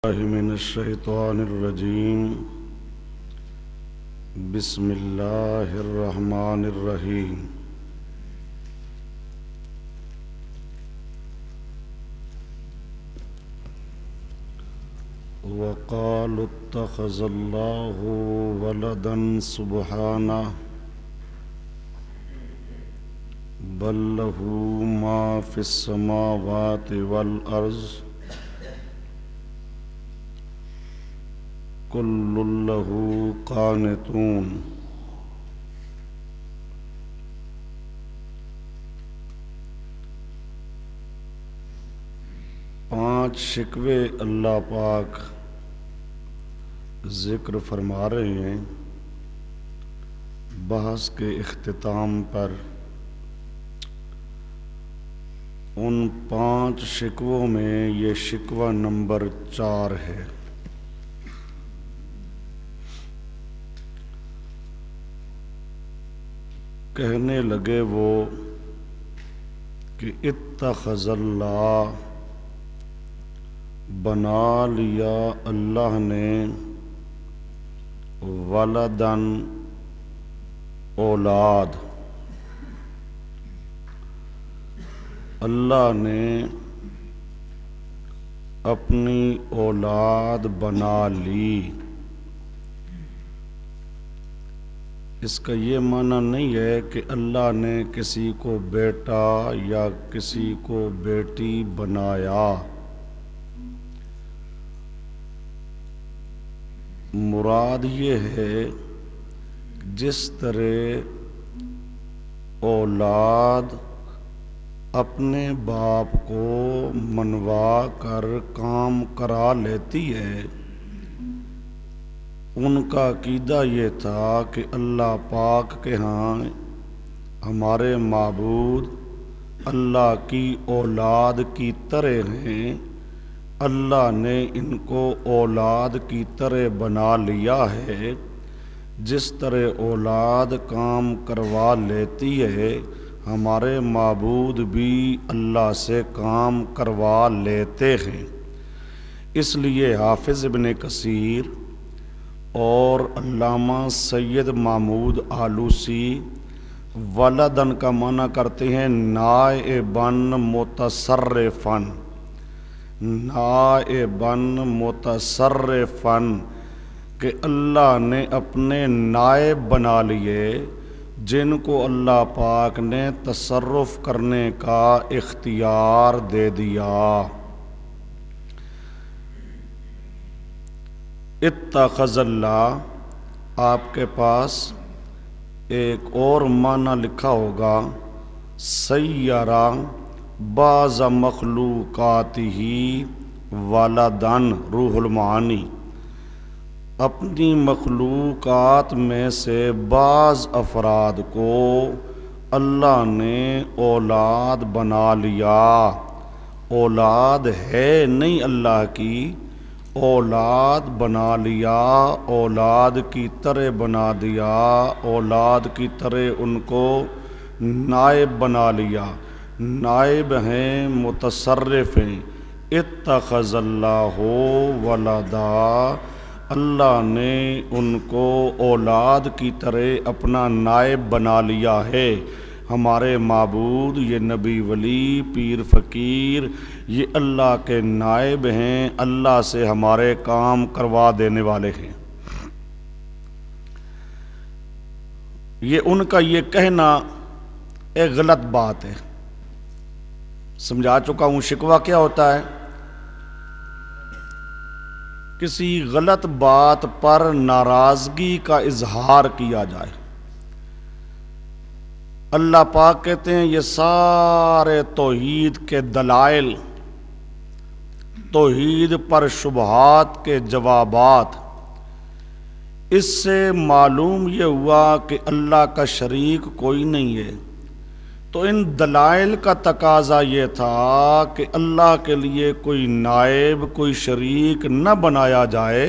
الله من الشيطان الرجيم. بسم الله الرحمن الرحيم. وقالوا اتخذ الله ولدا سبحانه بل له ما في السماوات والأرض كل له قانتون. پانچ شکوے اللہ پاک ذکر فرما رہے ہیں بحث کے اختتام پر. ان پانچ شکووں میں یہ شکوہ نمبر 4 ہے. کہنے لگے وہ کہ اتخذ اللہ، بنا لیا اللہ نے ولدن اولاد. اللہ نے اپنی اولاد بنا لی. اس کا یہ معنی نہیں ہے کہ اللہ نے کسی کو بیٹا یا کسی کو بیٹی بنایا. مراد یہ ہے جس طرح اولاد اپنے باپ کو منوا کر کام کرا لیتی ہے، ان کا عقیدہ یہ تھا کہ اللہ پاک کے ہاں ہمارے معبود اللہ کی اولاد کی طرح ہیں. اللہ نے ان کو اولاد کی طرح بنا لیا ہے. جس طرح اولاد کام کروا لیتی ہے، ہمارے معبود بھی اللہ سے کام کروا لیتے ہیں. اس لیے حافظ ابن کثیر اور علامہ سید محمود آلوسی ولدن کا معنی کرتے ہیں نائباً متصرفاً. نائباً متصرفاً کہ اللہ نے اپنے نائب بنا لیے جن کو اللہ پاک نے تصرف کرنے کا اختیار دے دیا. اتخذ اللہ، آپ کے پاس ایک اور معنی لکھا ہوگا سیرا بعض مخلوقاتہ ولدن، روح المعانی. اپنی مخلوقات میں سے بعض افراد کو اللہ نے اولاد بنا لیا. اولاد ہے نہیں اللہ کی، اولاد بنا لیا، اولاد کی طرح بنا دیا، اولاد کی طرح ان کو نائب بنا لیا. نائب ہیں، متصرف ہیں. اتخذ اللہ ولدا، اللہ نے ان کو اولاد کی طرح اپنا نائب بنا لیا ہے. ہمارے معبود، یہ نبی ولی پیر فقیر، یہ اللہ کے نائب ہیں، اللہ سے ہمارے کام کروا دینے والے ہیں. یہ ان کا یہ کہنا ایک غلط بات ہے. سمجھا چکا ہوں شکوہ کیا ہوتا ہے. کسی غلط بات پر ناراضگی کا اظہار کیا جائے. اللہ پاک کہتے ہیں یہ سارے توحید کے دلائل، توحید پر شبہات کے جوابات، اس سے معلوم یہ ہوا کہ اللہ کا شریک کوئی نہیں ہے. تو ان دلائل کا تقاضا یہ تھا کہ اللہ کے لیے کوئی نائب، کوئی شریک نہ بنایا جائے.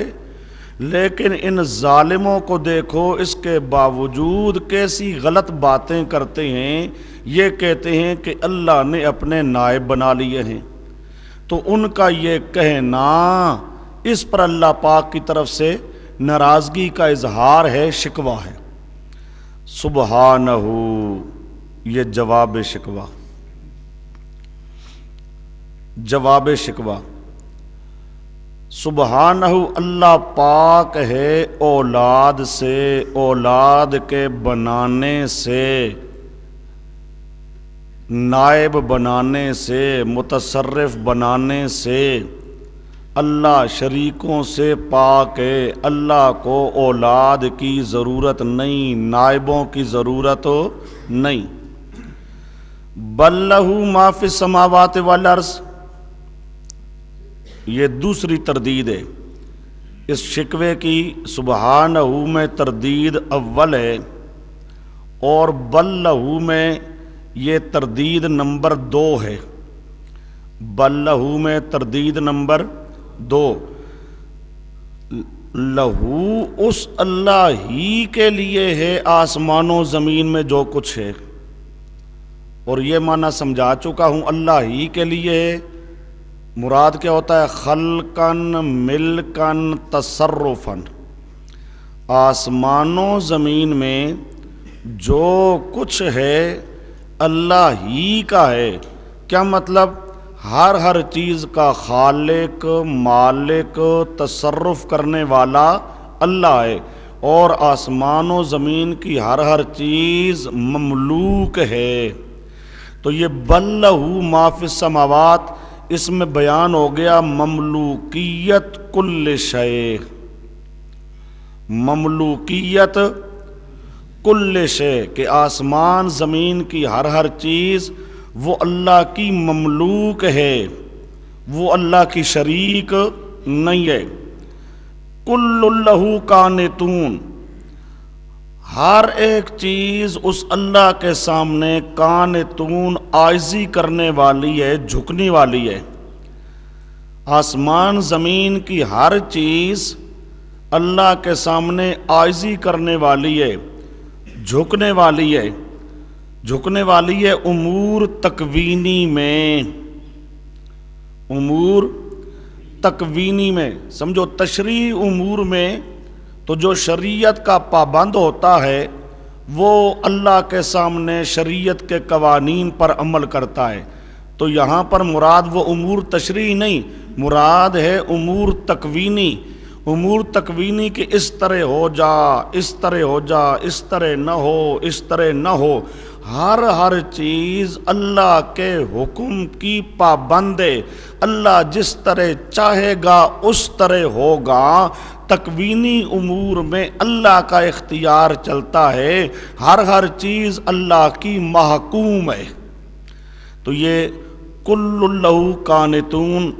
لیکن ان ظالموں کو دیکھو، اس کے باوجود کیسی غلط باتیں کرتے ہیں. یہ کہتے ہیں کہ اللہ نے اپنے نائب بنا لیے ہیں. تو ان کا یہ کہنا اس پر اللہ پاک کی طرف سے ناراضگی کا اظہار ہے، شکوہ ہے۔ سبحانہ، یہ جواب شکوہ، جواب شکوہ۔ سبحانہ، اللہ پاک ہے اولاد سے، اولاد کے بنانے سے، نائب بنانے سے، متصرف بنانے سے۔ اللہ شریکوں سے پاک ہے، اللہ کو اولاد کی ضرورت نہیں، نائبوں کی ضرورت نہیں۔ بل لہ ما فی السماوات والارض، یہ دوسری تردید ہے اس شکوے کی۔ سبحانہ میں تردید اول ہے، اور بل لہ میں یہ تردید نمبر 2 ہے۔ بل لہ میں تردید نمبر 2، لہو اس اللہ ہی کے لیے ہے آسمان و زمین میں جو کچھ ہے، اور یہ معنی سمجھا چکا ہوں، اللہ ہی کے لیے ہے۔ مراد کیا ہوتا ہے؟ خلقن، ملکن، تصرفن۔ آسمان و زمین میں جو کچھ ہے اللہ ہی کا ہے۔ کیا مطلب؟ ہر چیز کا خالق، مالک، تصرف کرنے والا اللہ ہے، اور آسمان و زمین کی ہر چیز مملوک ہے۔ تو یہ بل لہ ما فی السماوات، اس میں بیان ہو گیا مملوکیت کل شے، مملوکیت کل شے، کہ آسمان زمین کی ہر چیز وہ اللہ کی مملوک ہے، وہ اللہ کی شریک نہیں ہے۔ کل لہ قانتون، ہر ایک چیز اس اللہ کے سامنے قانتون، عاجزی کرنے والی ہے، جھکنے والی ہے۔ آسمان زمین کی ہر چیز اللہ کے سامنے عاجزی کرنے والی ہے، جھکنے والی ہے۔ جھکنے والی ہے امور تکوینی میں، امور تکوینی میں، سمجھو تشریعی امور میں تو جو شریعت کا پابند ہوتا ہے وہ اللہ کے سامنے شریعت کے قوانین پر عمل کرتا ہے۔ تو یہاں پر مراد وہ امور تشریعی نہیں، مراد ہے امور تکوینی۔ امور تکوینی کہ اس طرح ہو جا، اس طرح ہو جا، اس طرح نہ ہو، اس طرح نہ ہو۔ ہر چیز اللہ کے حکم کی پابند ہے، اللہ جس طرح چاہے گا اس طرح ہوگا۔ تکوینی امور میں اللہ کا اختیار چلتا ہے، ہر چیز اللہ کی محکوم ہے۔ تو یہ کل لہ قانتون،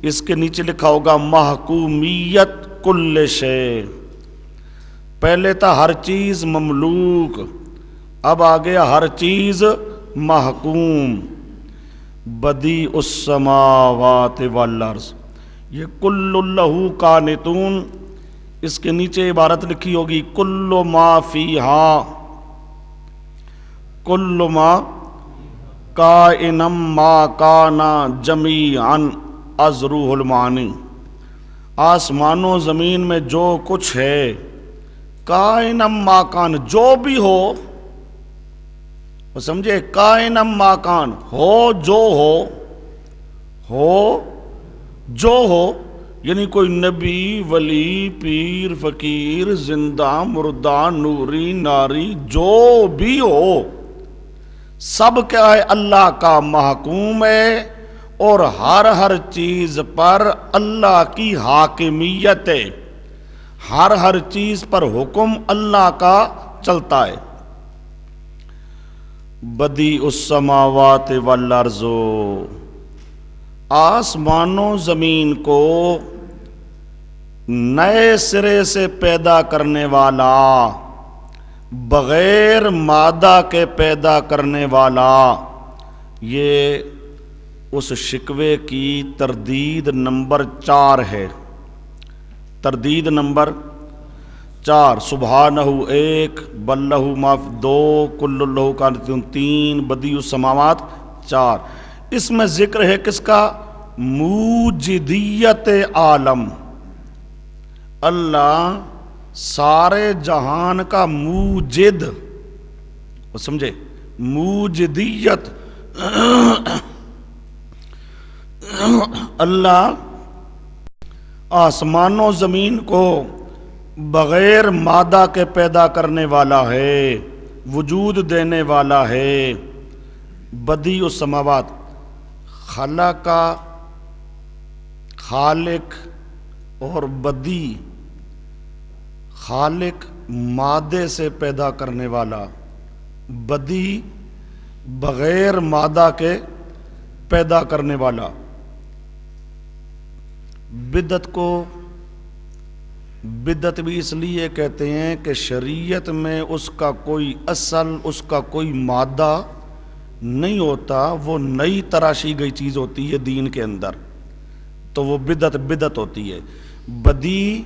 اس کے نیچے لکھا ہوگا محکومیت کل شے۔ پہلے تھا ہر چیز مملوک، اب آ گیا ہر چیز محکوم۔ بدیع السماوات والارض، یہ کل لہ قانتون، اس کے نیچے عبارت لکھی ہوگی کل ما فیہا، کل ما کائنم ما کانا جمیعن از روح المعانی۔ آسمان و زمین میں جو کچھ ہے، کائنم ما کان، جو بھی ہو، سمجھے؟ کائنم ما کان، ہو جو ہو جو ہو، یعنی کوئی نبی، ولی، پیر، فقیر، زندہ، مردہ، نوری، ناری، جو بھی ہو، سب کیا ہے؟ اللہ کا محکوم ہے، اور ہر چیز پر اللہ کی حاکمیت ہے، ہر چیز پر حکم اللہ کا چلتا ہے۔ بدیع السماوات والارض، آسمان و زمین کو نئے سرے سے پیدا کرنے والا، بغیر مادہ کے پیدا کرنے والا، یہ اس شکوے کی تردید نمبر 4 ہے۔ تردید نمبر 4، سبحانہ 1، بل لہ ما 2، کل لہ قانتون 3، بدیع السماوات 4۔ اس میں ذکر ہے کس کا؟ موجدیت عالم، اللہ سارے جہان کا موجد، وہ سمجھے، موجدیت، اللہ آسمان و زمین کو بغیر مادہ کے پیدا کرنے والا ہے، وجود دینے والا ہے۔ بدیع السماوات، خلق کا خالق اور بدیع، خالق مادے سے پیدا کرنے والا، بدیع بغیر مادہ کے پیدا کرنے والا۔ بدعت کو بدعت بھی اس لیے کہتے ہیں کہ شریعت میں اس کا کوئی اصل، اس کا کوئی مادہ نہیں ہوتا، وہ نئی تراشی گئی چیز ہوتی ہے دین کے اندر، تو وہ بدعت ہوتی ہے۔ بدیع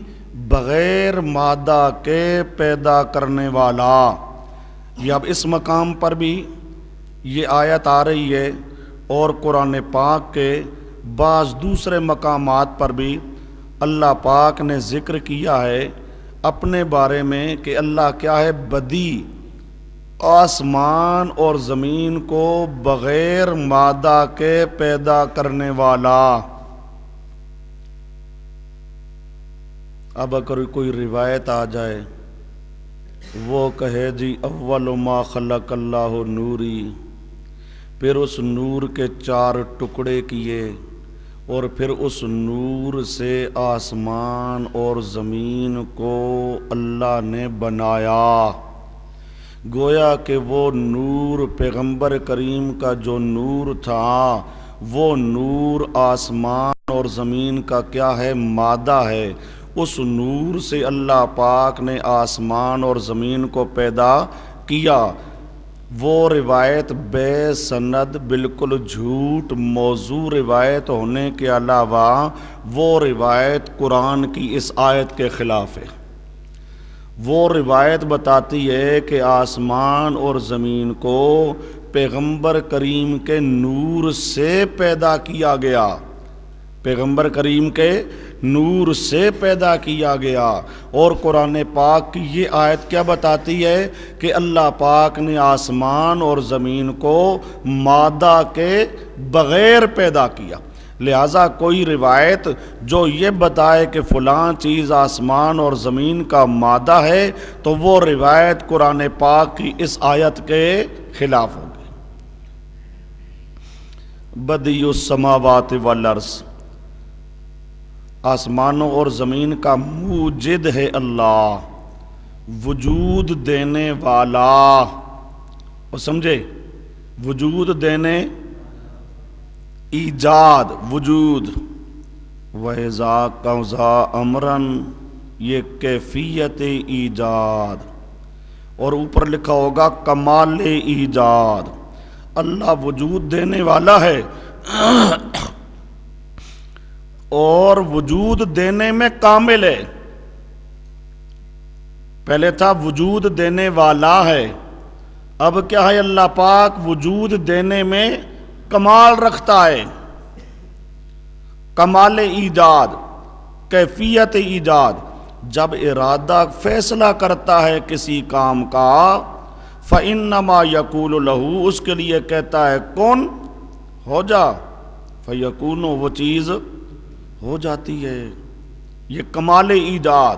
بغیر مادہ کے پیدا کرنے والا۔ یہ اب اس مقام پر بھی یہ آیت آ رہی ہے، اور قرآن پاک کے بعض دوسرے مقامات پر بھی اللہ پاک نے ذکر کیا ہے اپنے بارے میں کہ اللہ کیا ہے؟ بدیع، آسمان اور زمین کو بغیر مادہ کے پیدا کرنے والا۔ اب اگر کوئی روایت آ جائے وہ کہے جی اول ما خلق اللہ نوری، پھر اس نور کے 4 ٹکڑے کیے اور پھر اس نور سے آسمان اور زمین کو اللہ نے بنایا، گویا کہ وہ نور پیغمبر کریم کا جو نور تھا، وہ نور آسمان اور زمین کا کیا ہے؟ مادہ ہے۔ اس نور سے اللہ پاک نے آسمان اور زمین کو پیدا کیا۔ وہ روایت بے سند، بالکل جھوٹ موضوع روایت ہونے کے علاوہ وہ روایت قرآن کی اس آیت کے خلاف ہے۔ وہ روایت بتاتی ہے کہ آسمان اور زمین کو پیغمبر کریم کے نور سے پیدا کیا گیا، پیغمبر کریم کے نور سے پیدا کیا گیا۔ اور قرآن پاک کی یہ آیت کیا بتاتی ہے کہ اللہ پاک نے آسمان اور زمین کو مادہ کے بغیر پیدا کیا۔ لہٰذا کوئی روایت جو یہ بتائے کہ فلاں چیز آسمان اور زمین کا مادہ ہے تو وہ روایت قرآن پاک کی اس آیت کے خلاف ہوگی۔ بدیع السماوات والارض، آسمانوں اور زمین کا موجد ہے اللہ، وجود دینے والا، اور سمجھے، وجود دینے، ایجاد، وجود۔ وَإِذَا قَضَىٰ أَمْرًا، یہ کیفیت ایجاد، اور اوپر لکھا ہوگا کمال ایجاد۔ اللہ وجود دینے والا ہے اور وجود دینے میں کامل ہے۔ پہلے تھا وجود دینے والا ہے، اب کیا ہے؟ اللہ پاک وجود دینے میں کمال رکھتا ہے، کمال ایجاد، کیفیت ایجاد۔ جب ارادہ فیصلہ کرتا ہے کسی کام کا، فَإِنَّمَا يَقُولُ لَهُ، اس کے لیے کہتا ہے کن، ہو جا، فَيَكُونُ، وہ چیز ہو جاتی ہے۔ یہ کمال ایجاد،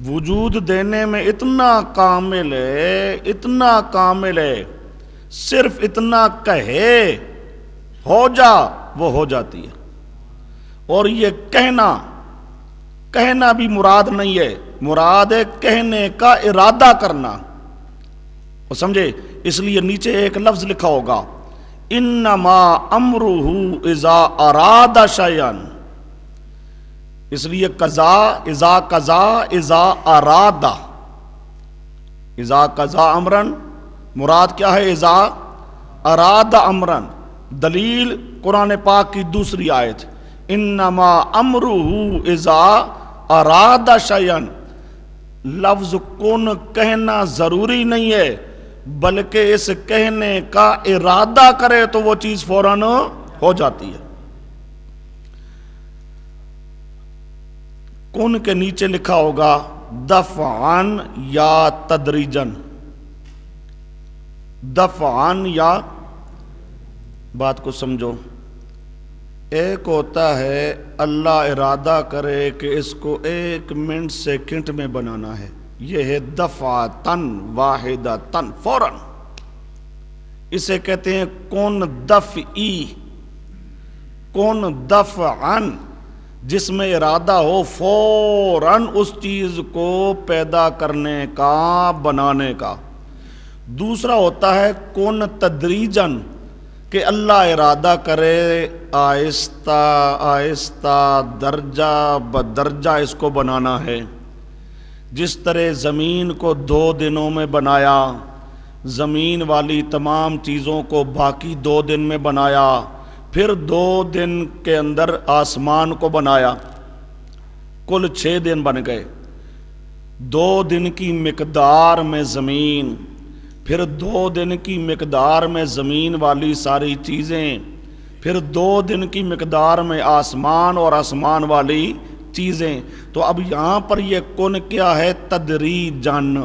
وجود دینے میں اتنا کامل ہے، اتنا کامل ہے، صرف اتنا کہے ہو جا، وہ ہو جاتی ہے۔ اور یہ کہنا بھی مراد نہیں ہے، مراد ہے کہنے کا ارادہ کرنا، وہ سمجھے؟ اس لیے نیچے ایک لفظ لکھا ہوگا انما امرہ اذا اراد شیئا، اس لیے اذا اراد، اذا قضا امرن، مراد کیا ہے؟ اذا اراد امرن۔ دلیل قرآن پاک کی دوسری آیت، انما امرہ اذا اراد شیئا۔ لفظ کن کہنا ضروری نہیں ہے، بلکہ اس کہنے کا ارادہ کرے تو وہ چیز فوراً ہو جاتی ہے۔ کن کے نیچے لکھا ہوگا دفعن یا تدریجن، دفعن یا، بات کو سمجھو، ایک ہوتا ہے اللہ ارادہ کرے کہ اس کو 1 منٹ سیکنڈ میں بنانا ہے، یہ ہے دفعتن واحدتن، فوراً، اسے کہتے ہیں کن دفعی، کن دفعن، جس میں ارادہ ہو فوراً اس چیز کو پیدا کرنے کا، بنانے کا۔ دوسرا ہوتا ہے کن تدریجن، کہ اللہ ارادہ کرے آہستہ آہستہ درجہ بدرجہ اس کو بنانا ہے، جس طرح زمین کو 2 دنوں میں بنایا، زمین والی تمام چیزوں کو باقی 2 دن میں بنایا، پھر 2 دن کے اندر آسمان کو بنایا، کل 6 دن بن گئے، 2 دن کی مقدار میں زمین، پھر 2 دن کی مقدار میں زمین والی ساری چیزیں، پھر 2 دن کی مقدار میں آسمان اور آسمان والی چیزیں۔ تو اب یہاں پر یہ کن کیا ہے؟ تدریجن،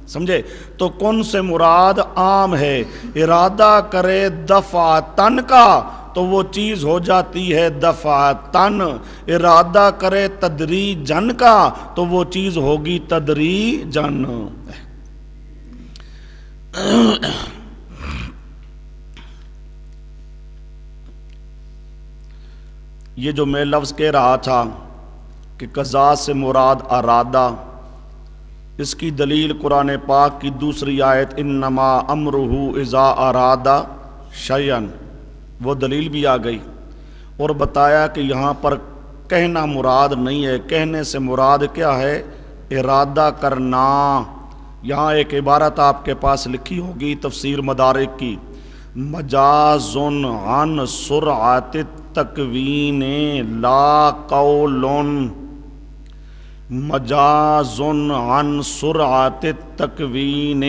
سمجھے؟ تو کن سے مراد عام ہے، ارادہ کرے دفعتن کا تو وہ چیز ہو جاتی ہے دفعتن، ارادہ کرے تدریجن کا تو وہ چیز ہوگی تدریجن۔ یہ جو میں لفظ کہہ رہا تھا کہ قضاء سے مراد ارادہ، اس کی دلیل قرآن پاک کی دوسری آیت انما امرہ اذا اراد شیئا، وہ دلیل بھی آ گئی، اور بتایا کہ یہاں پر کہنا مراد نہیں ہے، کہنے سے مراد کیا ہے؟ ارادہ کرنا۔ یہاں ایک عبارت آپ کے پاس لکھی ہوگی تفسیر مدارک کی، مجاز عن سرعت التکوین لا قول، مجاز عن سرعت التکوین،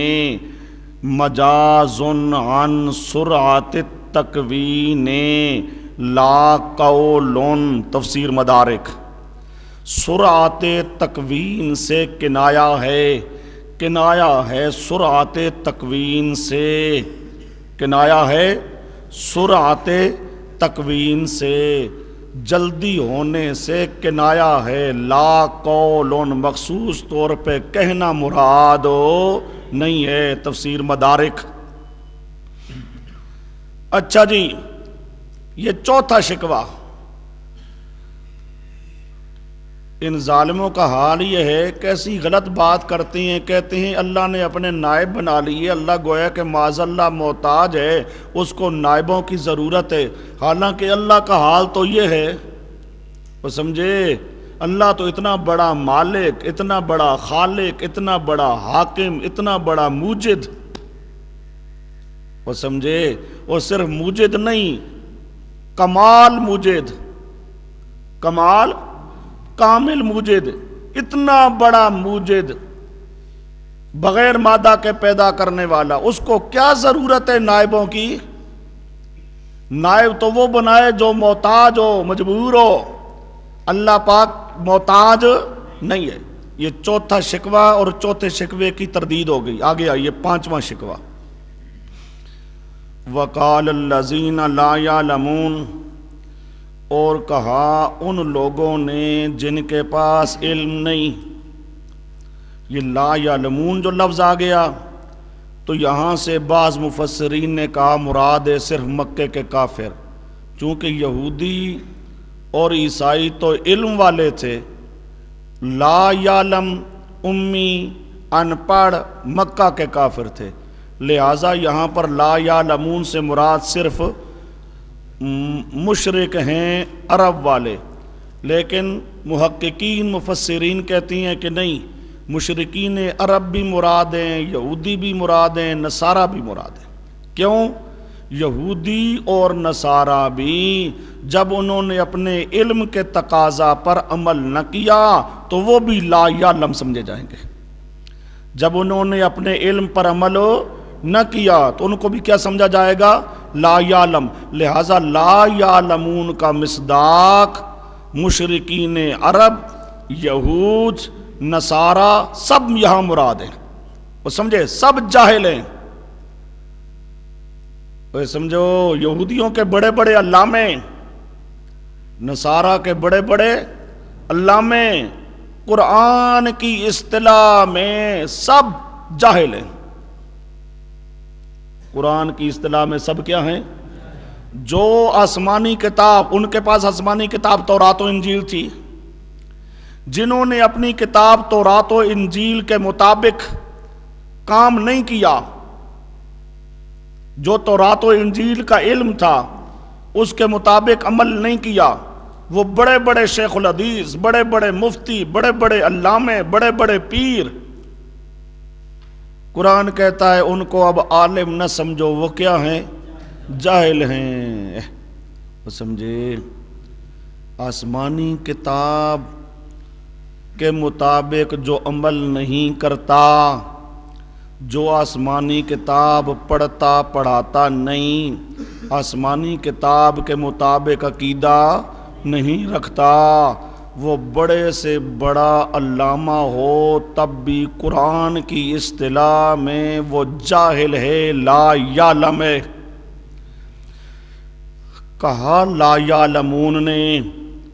مجاز عن سرعت التکوین لا قول، تفسیر مدارک۔ سرعت تکوین سے کنایا ہے، کنایا ہے سرعت تکوین سے، کنایا ہے سرعت تکوین سے، جلدی ہونے سے کنایا ہے، لا قول، مخصوص طور پہ کہنا مراد نہیں ہے، تفسیر مدارک۔ اچھا جی، یہ چوتھا شکوہ، ان ظالموں کا حال یہ ہے، کیسی غلط بات کرتے ہیں، کہتے ہیں اللہ نے اپنے نائب بنا لیے، اللہ گویا کہ معاذ اللہ محتاج ہے، اس کو نائبوں کی ضرورت ہے، حالانکہ اللہ کا حال تو یہ ہے، وہ سمجھے، اللہ تو اتنا بڑا مالک، اتنا بڑا خالق، اتنا بڑا حاکم، اتنا بڑا موجد، وہ سمجھے، وہ صرف موجد نہیں، کمال موجد، کمال کامل موجد، اتنا بڑا موجد، بغیر مادہ کے پیدا کرنے والا، اس کو کیا ضرورت ہے نائبوں کی؟ نائب تو وہ بنائے جو محتاج ہو، مجبور ہو، اللہ پاک محتاج نہیں ہے۔ یہ چوتھا شکوہ، اور چوتھے شکوے کی تردید ہو گئی۔ آگے آئیے، پانچواں شکوہ، وَقَالَ الَّذِينَ لَا يَعْلَمُونَ، اور کہا ان لوگوں نے جن کے پاس علم نہیں۔ یہ لا یعلمون جو لفظ آ گیا تو یہاں سے بعض مفسرین نے کہا مراد ہے صرف مکے کے کافر، چونکہ یہودی اور عیسائی تو علم والے تھے، لا یعلم امی ان پڑھ مکہ کے کافر تھے، لہٰذا یہاں پر لا یعلمون سے مراد صرف مشرک ہیں عرب والے، لیکن محققین مفسرین کہتی ہیں کہ نہیں، مشرکین عرب بھی مراد ہیں، یہودی بھی مراد ہیں، نصارہ بھی مراد ہیں۔ کیوں؟ یہودی اور نصارہ بھی جب انہوں نے اپنے علم کے تقاضا پر عمل نہ کیا تو وہ بھی لا یعلم سمجھے جائیں گے، جب انہوں نے اپنے علم پر عمل نہ کیا تو ان کو بھی کیا سمجھا جائے گا؟ لا یعلم۔ لہذا لا یعلمون کا مصداق مشرکین عرب یہود نصارہ سب یہاں مراد ہیں، وہ سمجھے سب جاہل ہیں۔ وہ سمجھو یہودیوں کے بڑے بڑے علامے، نصارہ کے بڑے بڑے علامے قرآن کی اصطلاح میں سب جاہل ہیں۔ قرآن کی اصطلاح میں سب کیا ہیں؟ جو آسمانی کتاب، ان کے پاس آسمانی کتاب تورات و انجیل تھی، جنہوں نے اپنی کتاب تورات و انجیل کے مطابق کام نہیں کیا، جو تورات و انجیل کا علم تھا اس کے مطابق عمل نہیں کیا، وہ بڑے بڑے شیخ الحدیث، بڑے بڑے مفتی، بڑے بڑے علامے، بڑے بڑے پیر، قرآن کہتا ہے ان کو اب عالم نہ سمجھو، وہ کیا ہیں؟ جاہل ہیں۔ وہ سمجھے آسمانی کتاب کے مطابق جو عمل نہیں کرتا، جو آسمانی کتاب پڑھتا پڑھاتا نہیں، آسمانی کتاب کے مطابق عقیدہ نہیں رکھتا، وہ بڑے سے بڑا علامہ ہو تب بھی قرآن کی اصطلاح میں وہ جاہل ہے، لا یعلم ہے۔ کہا لا یعلمون نے،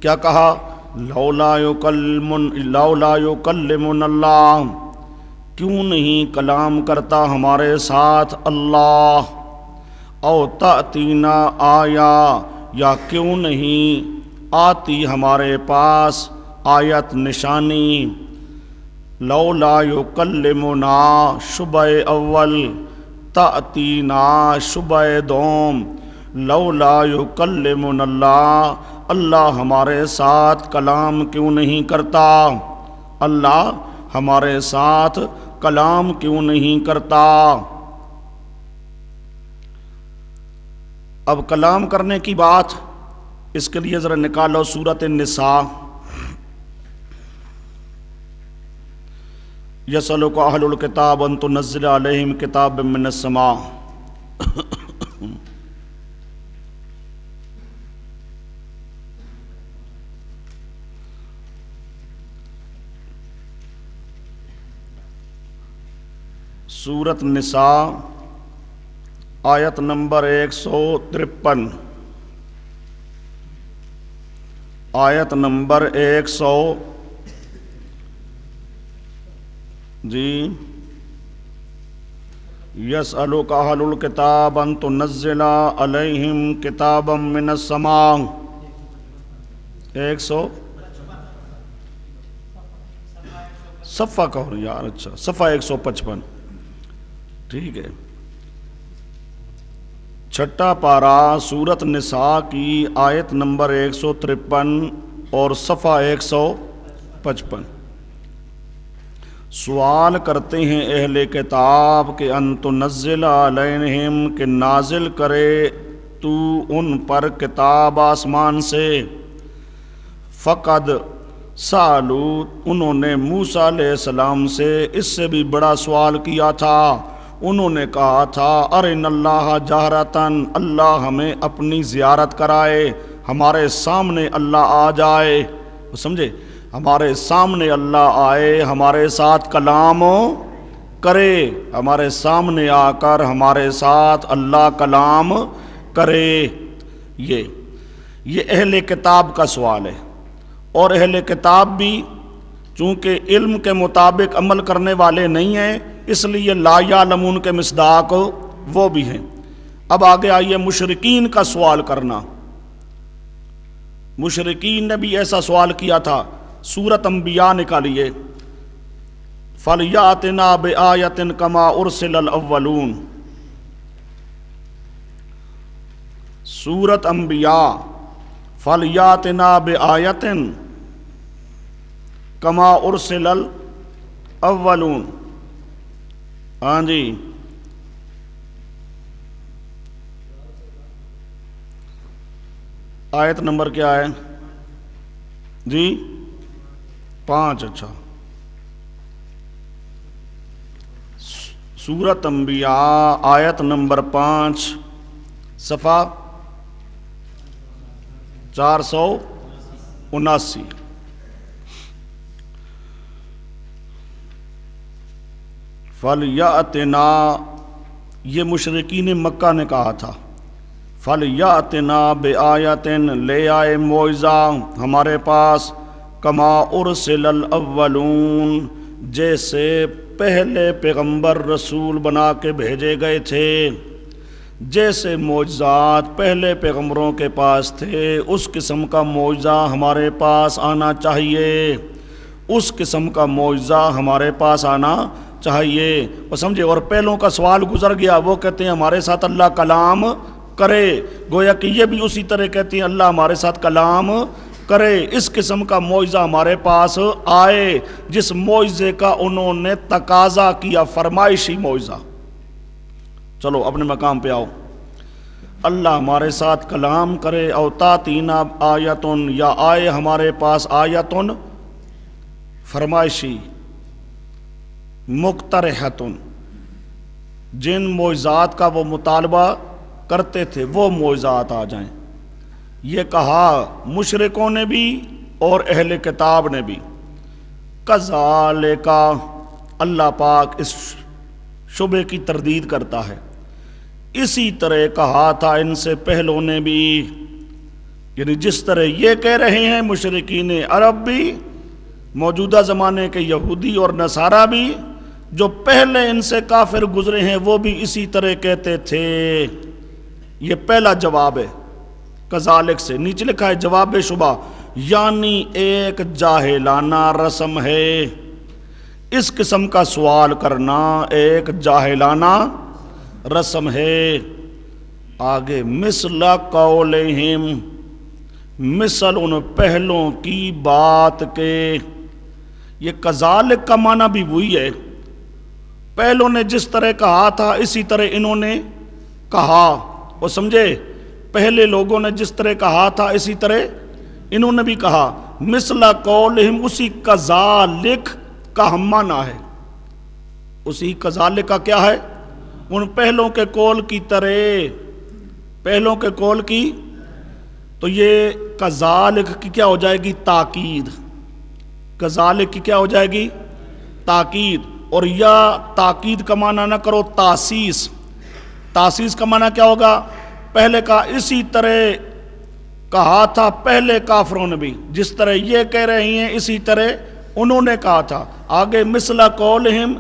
کیا کہا؟ لولا یکلمنا اللہ، کیوں نہیں کلام کرتا ہمارے ساتھ اللہ، او تأتینا آیا، یا کیوں نہیں آتی ہمارے پاس آیت نشانی۔ لولا یکلمنا شبہ اول، تأتینا شبہ دوم، لولا یکلمنا اللہ، اللہ ہمارے ساتھ کلام کیوں نہیں کرتا؟ اللہ ہمارے ساتھ کلام کیوں نہیں کرتا؟ اب کلام کرنے کی بات، اس کے لیے ذرا نکالو سورۃ النساء۔ یسألک اہل الکتاب ان تنزل علیہم کتابا من السماء، سورۃ النساء آیت نمبر 153، آیت نمبر 100 جی یسألک اہل الکتاب ان تنزل علیہم کتابا من السماء، 100 صفحہ کہو یار، اچھا صفحہ 155، ٹھیک ہے۔ چھٹا پارہ سورۃ نساء کی آیت نمبر 153 اور صفحہ 155۔ سوال کرتے ہیں اہل کتاب کہ ان تنزل علیہم، کہ نازل کرے تو ان پر کتاب آسمان سے۔ فقد سالو، انہوں نے موسیٰ علیہ السلام سے اس سے بھی بڑا سوال کیا تھا، انہوں نے کہا تھا ارن اللہ جہرتاً، اللہ ہمیں اپنی زیارت کرائے، ہمارے سامنے اللہ آ جائے، سمجھے، ہمارے سامنے اللہ آئے، ہمارے ساتھ کلام کرے، ہمارے سامنے آ کر ہمارے ساتھ اللہ کلام کرے۔ یہ اہل کتاب کا سوال ہے، اور اہل کتاب بھی چونکہ علم کے مطابق عمل کرنے والے نہیں ہیں، اس لیے لا یعلمون کے مصداق وہ بھی ہیں۔ اب آگے آئیے مشرکین کا سوال کرنا۔ مشرکین نے بھی ایسا سوال کیا تھا، سورۃ انبیاء نکالیے، فَلْيَأْتِنَا بِآیَةٍ كَمَا أُرْسِلَ الْأَوَّلُونَ، سورۃ انبیاء، فَلْيَأْتِنَا بِآیَةٍ كَمَا أُرْسِلَ الْأَوَّلُونَ۔ ہاں جی، آیت نمبر کیا ہے جی؟ 5، اچھا، سورۃ انبیاء آیت نمبر 5، صفحہ 479۔ فَلْيَأْتِنَا، یہ مشرکین مکہ نے کہا تھا، فَلْيَأْتِنَا بِآیَةٍ، لے آئے معجزہ ہمارے پاس، کما ارسل الاولون، جیسے پہلے پیغمبر رسول بنا کے بھیجے گئے تھے، جیسے معجزات پہلے پیغمبروں کے پاس تھے اس قسم کا معجزہ ہمارے پاس آنا چاہیے، اس قسم کا معجزہ ہمارے پاس آنا چاہیے۔ اور سمجھے، اور پہلوں کا سوال گزر گیا، وہ کہتے ہیں ہمارے ساتھ اللہ کلام کرے، گویا کہ یہ بھی اسی طرح کہتے ہیں اللہ ہمارے ساتھ کلام کرے، اس قسم کا معجزہ ہمارے پاس آئے جس معجزے کا انہوں نے تقاضا کیا، فرمائشی معجزہ۔ چلو اپنے مقام پہ آؤ، اللہ ہمارے ساتھ کلام کرے، او تاتینا آیتن، یا آئے ہمارے پاس آیتن فرمائشی، مقترحتن، جن معجزات کا وہ مطالبہ کرتے تھے وہ معجزات آ جائیں۔ یہ کہا مشرکوں نے بھی اور اہل کتاب نے بھی۔ کذالک، اللہ پاک اس شبہ کی تردید کرتا ہے، اسی طرح کہا تھا ان سے پہلوں نے بھی، یعنی جس طرح یہ کہہ رہے ہیں مشرکین عرب بھی، موجودہ زمانے کے یہودی اور نصارہ بھی، جو پہلے ان سے کافر گزرے ہیں وہ بھی اسی طرح کہتے تھے۔ یہ پہلا جواب ہے کذالک سے، نیچے لکھا ہے جواب شبہ، یعنی ایک جاہلانہ رسم ہے، اس قسم کا سوال کرنا ایک جاہلانہ رسم ہے۔ آگے مثل قولہم، مثل ان پہلوں کی بات کے، یہ کذالک کا معنی بھی وہی ہے، پہلوں نے جس طرح کہا تھا اسی طرح انہوں نے کہا، وہ سمجھے، پہلے لوگوں نے جس طرح کہا تھا اسی طرح انہوں نے بھی کہا، مثل قولہم، اسی کذالک کا ہم معنی ہے، اسی کذالک کا کیا ہے، ان پہلوں کے قول کی طرح، پہلوں کے قول کی، تو یہ کذالک کی کیا ہو جائے گی، تاکید، کذالک کی کیا ہو جائے گی، تاکید، اور یا تاکید کا معنی نہ کرو تاسیس، تاسیس کا معنی کیا ہوگا، پہلے کا اسی طرح کہا تھا پہلے کافروں نے بھی، جس طرح یہ کہہ رہے ہیں اسی طرح انہوں نے کہا تھا۔ آگے مثل قولہم،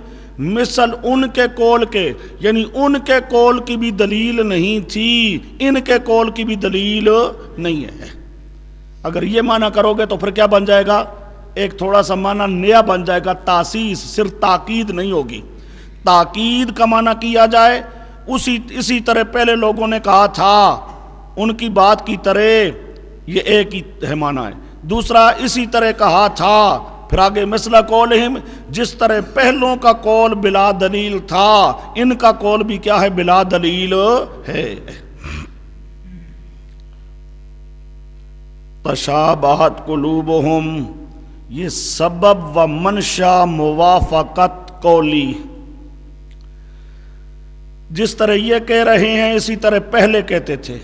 مثل ان کے قول کے، یعنی ان کے قول کی بھی دلیل نہیں تھی، ان کے قول کی بھی دلیل نہیں ہے۔ اگر یہ معنی کرو گے تو پھر کیا بن جائے گا، ایک تھوڑا سا معنی نیا بن جائے گا، تاسیس، صرف تاکید نہیں ہوگی، تاکید کا معنی کیا جائے اسی طرح پہلے لوگوں نے کہا تھا ان کی بات کی طرح، یہ ایک ہی ہے معنی ہے۔ دوسرا اسی طرح کہا تھا، پھر آگے مثل قولہم، جس طرح پہلوں کا قول بلا دلیل تھا ان کا قول بھی کیا ہے، بلا دلیل ہے۔ تشابہت قلوبہم، یہ سبب و منشا موافقت قولی، جس طرح یہ کہہ رہے ہیں اسی طرح پہلے کہتے تھے،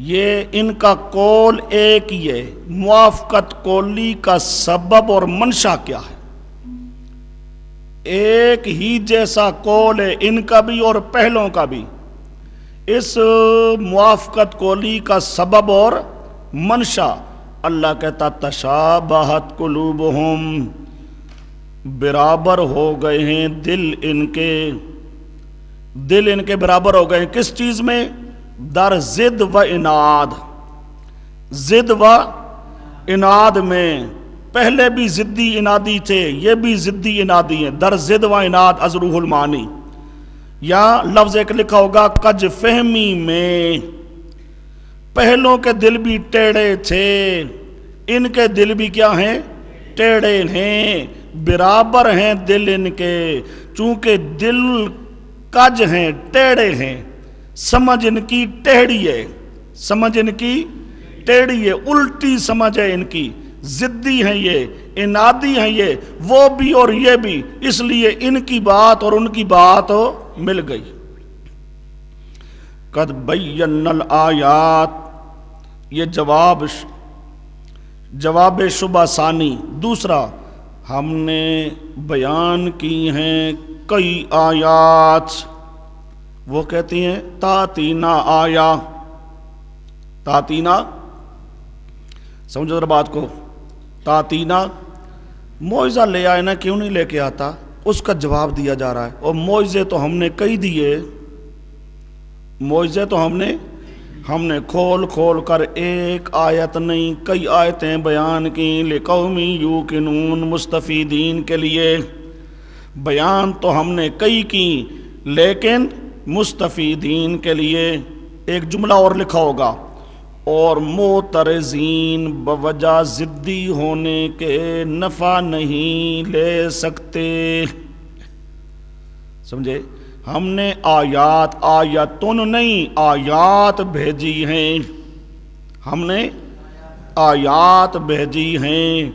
یہ ان کا قول ایک ہی ہے، موافقت قولی کا سبب اور منشا کیا ہے، ایک ہی جیسا قول ہے ان کا بھی اور پہلوں کا بھی۔ اس موافقت قولی کا سبب اور منشا، اللہ کہتا تشابہت قلوبہم، برابر ہو گئے ہیں دل ان کے، دل ان کے برابر ہو گئے ہیں کس چیز میں، در ضد و اناد، ضد و اناد میں، پہلے بھی ضدی انادی تھے یہ بھی ضدی انادی ہیں، در ضد و اناد از روح المعانی، یا لفظ ایک لکھا ہوگا کج فہمی میں، پہلوں کے دل بھی ٹیڑے تھے ان کے دل بھی کیا ہیں، ٹیڑے ہیں، برابر ہیں دل ان کے، چونکہ دل کج ہیں، ٹیڑے ہیں، سمجھ ان کی ٹیڑھی ہے، سمجھ ان کی ٹیڑھی ہے، الٹی سمجھ ہے ان کی، ضدی ہیں یہ، انادی ہیں یہ، وہ بھی اور یہ بھی، اس لیے ان کی بات اور ان کی بات مل گئی۔ قد بینا الآیات، یہ جواب شبہ ثانی، دوسرا ہم نے بیان کی ہیں کئی آیات، وہ کہتی ہیں تاتینا آیا، تاتینا، سمجھو ذرا بات کو، تاتینا معجزہ لے آئے نا، کیوں نہیں لے کے آتا؟ اس کا جواب دیا جا رہا ہے، اور معجزے تو ہم نے کئی دیے، معجزے تو ہم نے کھول کھول کر ایک آیت نہیں کئی آیتیں بیان کی، لقوم یوقنون، مستفیدین کے لیے بیان تو ہم نے کئی کی، لیکن مستفیدین کے لیے ایک جملہ اور لکھا ہوگا، اور معترضین بوجہ ضدی ہونے کے نفع نہیں لے سکتے، سمجھے؟ ہم نے آیاتن نہیں آیات بھیجی ہیں، ہم نے آیات بھیجی ہیں،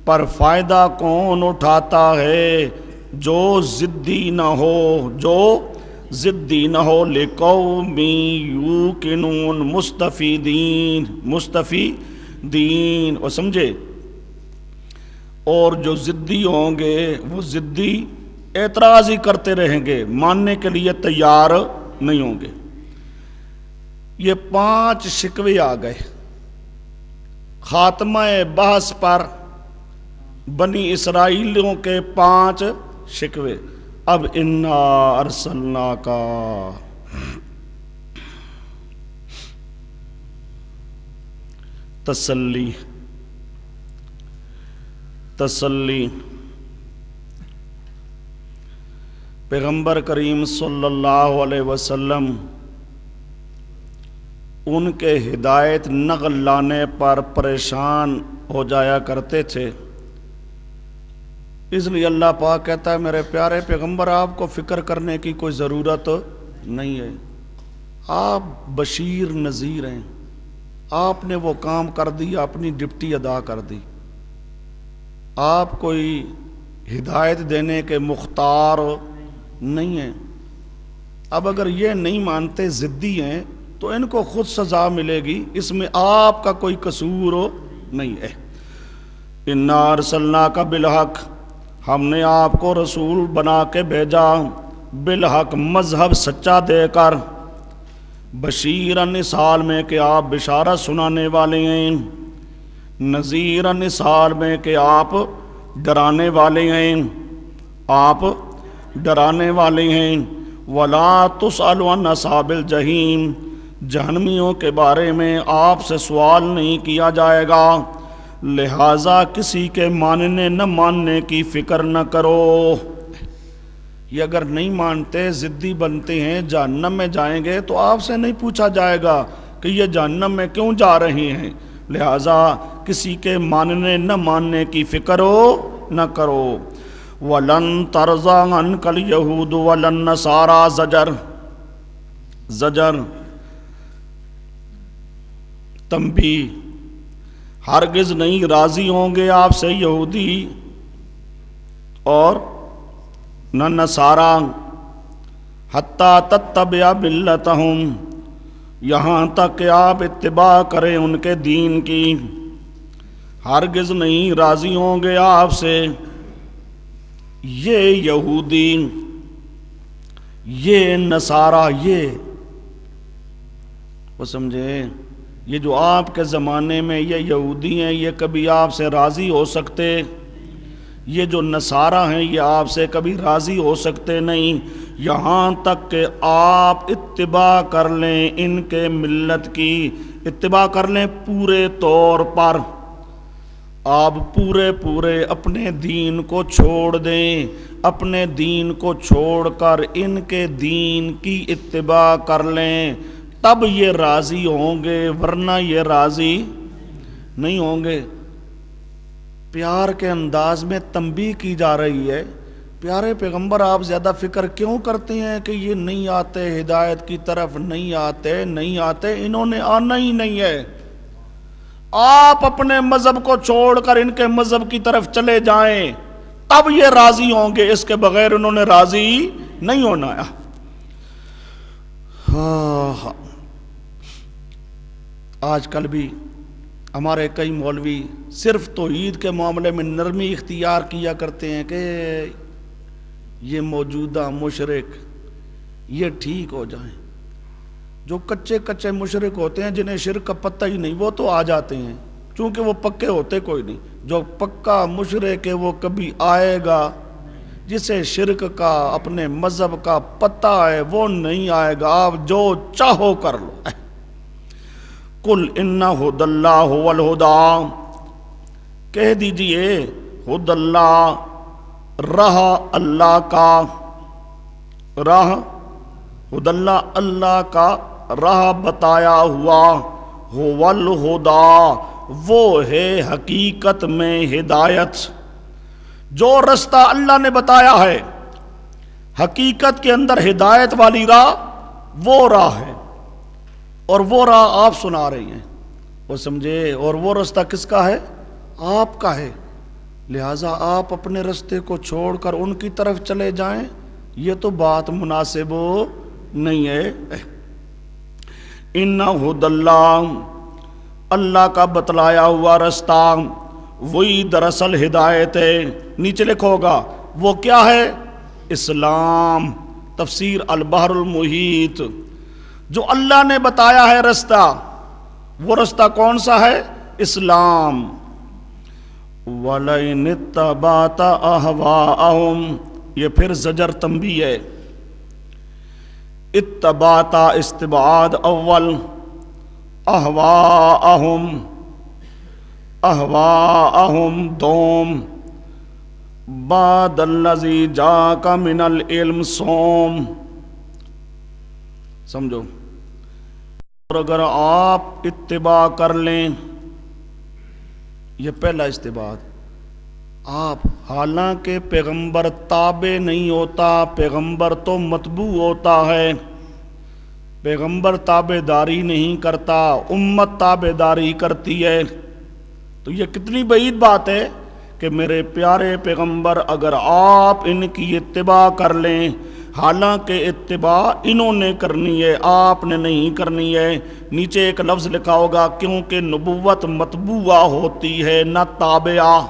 پر فائدہ کون اٹھاتا ہے؟ جو ضدی نہ ہو، جو ضدی نہ ہو، لقوم یوقنون، مستفیدین، اور سمجھے؟ اور جو ضدی ہوں گے وہ ضدی اعتراض ہی کرتے رہیں گے، ماننے کے لیے تیار نہیں ہوں گے۔ یہ 5 شکوے آ گئے خاتمہ بحث پر، بنی اسرائیلیوں کے 5 شکوے۔ اب انا ارسلناک، تسلی، پیغمبر کریم صلی اللہ علیہ وسلم ان کے ہدایت نقل لانے پر پریشان ہو جایا کرتے تھے، اس لیے اللہ پاک کہتا ہے میرے پیارے پیغمبر آپ کو فکر کرنے کی کوئی ضرورت نہیں ہے، آپ بشیر نذیر ہیں، آپ نے وہ کام کر دیا، اپنی ڈپٹی ادا کر دی، آپ کوئی ہدایت دینے کے مختار نہیں ہیں۔ اب اگر یہ نہیں مانتے، ضدی ہیں، تو ان کو خود سزا ملے گی، اس میں آپ کا کوئی قصور نہیں ہے۔ انا ارسلناک بالحق، ہم نے آپ کو رسول بنا کے بھیجا، بالحق مذہب سچا دے کر، بشیرن اس حال میں کہ آپ بشارت سنانے والے ہیں، نذیرن اس حال میں کہ آپ ڈرانے والے ہیں، آپ ڈرانے والے ہیں۔ وَلَا تُسْأَلُ عَنْ أَصْحَابِ الْجَحِيمِ، جہنمیوں کے بارے میں آپ سے سوال نہیں کیا جائے گا، لہٰذا کسی کے ماننے نہ ماننے کی فکر نہ کرو۔ یہ اگر نہیں مانتے، ضدی بنتے ہیں، جہنم میں جائیں گے تو آپ سے نہیں پوچھا جائے گا کہ یہ جہنم میں کیوں جا رہے ہیں، لہٰذا کسی کے ماننے نہ ماننے کی فکر نہ کرو۔ وَلَن تَرْضَىٰ عَنْكَ الْيَهُودُ وَلَا النَّصَارَىٰ، زجر تنبیہ، ہرگز نہیں راضی ہوں گے آپ سے یہودی اور نہ نصارہ، حتیٰ تتبع ملتہم، یہاں تک کہ آپ اتباع کریں ان کے دین کی، ہرگز نہیں راضی ہوں گے آپ سے یہ یہودی، یہ نصارہ، یہ وہ سمجھے، یہ جو آپ کے زمانے میں یہ یہودی ہیں، یہ کبھی آپ سے راضی ہو سکتے، یہ جو نصارہ ہیں یہ آپ سے کبھی راضی ہو سکتے نہیں، یہاں تک کہ آپ اتباع کر لیں ان کے ملت کی، اتباع کر لیں پورے طور پر، آپ پورے اپنے دین کو چھوڑ دیں، اپنے دین کو چھوڑ کر ان کے دین کی اتباع کر لیں، تب یہ راضی ہوں گے، ورنہ یہ راضی نہیں ہوں گے۔ پیار کے انداز میں تنبیہ کی جا رہی ہے، پیارے پیغمبر آپ زیادہ فکر کیوں کرتے ہیں کہ یہ نہیں آتے، ہدایت کی طرف نہیں آتے، انہوں نے آنا ہی نہیں ہے، آپ اپنے مذہب کو چھوڑ کر ان کے مذہب کی طرف چلے جائیں، تب یہ راضی ہوں گے، اس کے بغیر انہوں نے راضی نہیں ہونا ہے۔ آج کل بھی ہمارے کئی مولوی صرف توحید کے معاملے میں نرمی اختیار کیا کرتے ہیں کہ یہ موجودہ مشرک یہ ٹھیک ہو جائیں. جو کچے کچے مشرک ہوتے ہیں جنہیں شرک کا پتہ ہی نہیں وہ تو آ جاتے ہیں چونکہ وہ پکے ہوتے کوئی نہیں. جو پکا مشرک ہے وہ کبھی آئے گا. جسے شرک کا اپنے مذہب کا پتہ ہے وہ نہیں آئے گا. آپ جو چاہو کر لو. قل ان ھدی اللہ ھو الھدی، کہہ دیجئے ھدی اللہ راہ اللہ کا، راہ ھدی اللہ اللہ کا راہ بتایا ہوا، ھو الھدی وہ ہے حقیقت میں ہدایت. جو رستہ اللہ نے بتایا ہے حقیقت کے اندر ہدایت والی راہ وہ راہ ہے، اور وہ راہ آپ سنا رہی ہیں. وہ سمجھے؟ اور وہ رستہ کس کا ہے؟ آپ کا ہے. لہٰذا آپ اپنے رستے کو چھوڑ کر ان کی طرف چلے جائیں یہ تو بات مناسب نہیں ہے. ان ھدی اللہ اللہ کا بتلایا ہوا رستہ وہی دراصل ہدایت ہے. نیچے لکھو گا وہ کیا ہے؟ اسلام. تفسیر البحر المحیط. جو اللہ نے بتایا ہے رستہ وہ رستہ کون سا ہے؟ اسلام. وَلَئِنِ اتَّبَعْتَ أَهْوَاءَهُمْ یہ پھر زجر تنبیہ ہے. اتبعت استبعاد اول، اہواءہم دوم، بعد الذی جاءک من العلم سوم. سمجھو؟ اور اگر آپ اتباع کر لیں، یہ پہلا استبعاد. آپ حالانکہ پیغمبر تابع نہیں ہوتا، پیغمبر تو متبوع ہوتا ہے. پیغمبر تابع داری نہیں کرتا، امت تابع داری کرتی ہے. تو یہ کتنی بعید بات ہے کہ میرے پیارے پیغمبر اگر آپ ان کی اتباع کر لیں، حالانکہ اتباع انہوں نے کرنی ہے آپ نے نہیں کرنی ہے. نیچے ایک لفظ لکھا ہوگا کیونکہ نبوت متبوعہ ہوتی ہے نہ تابعہ.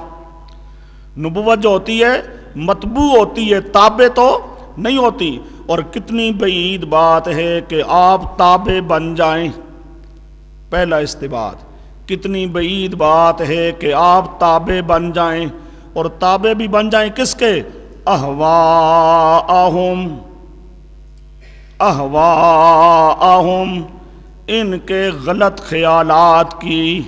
نبوت جو ہوتی ہے متبوع ہوتی ہے، تابع تو نہیں ہوتی. اور کتنی بعید بات ہے کہ آپ تابع بن جائیں. پہلا استبعاد. کتنی بعید بات ہے کہ آپ تابع بن جائیں، اور تابع بھی بن جائیں کس کے؟ اہواءہم، اہواءہم ان کے غلط خیالات کی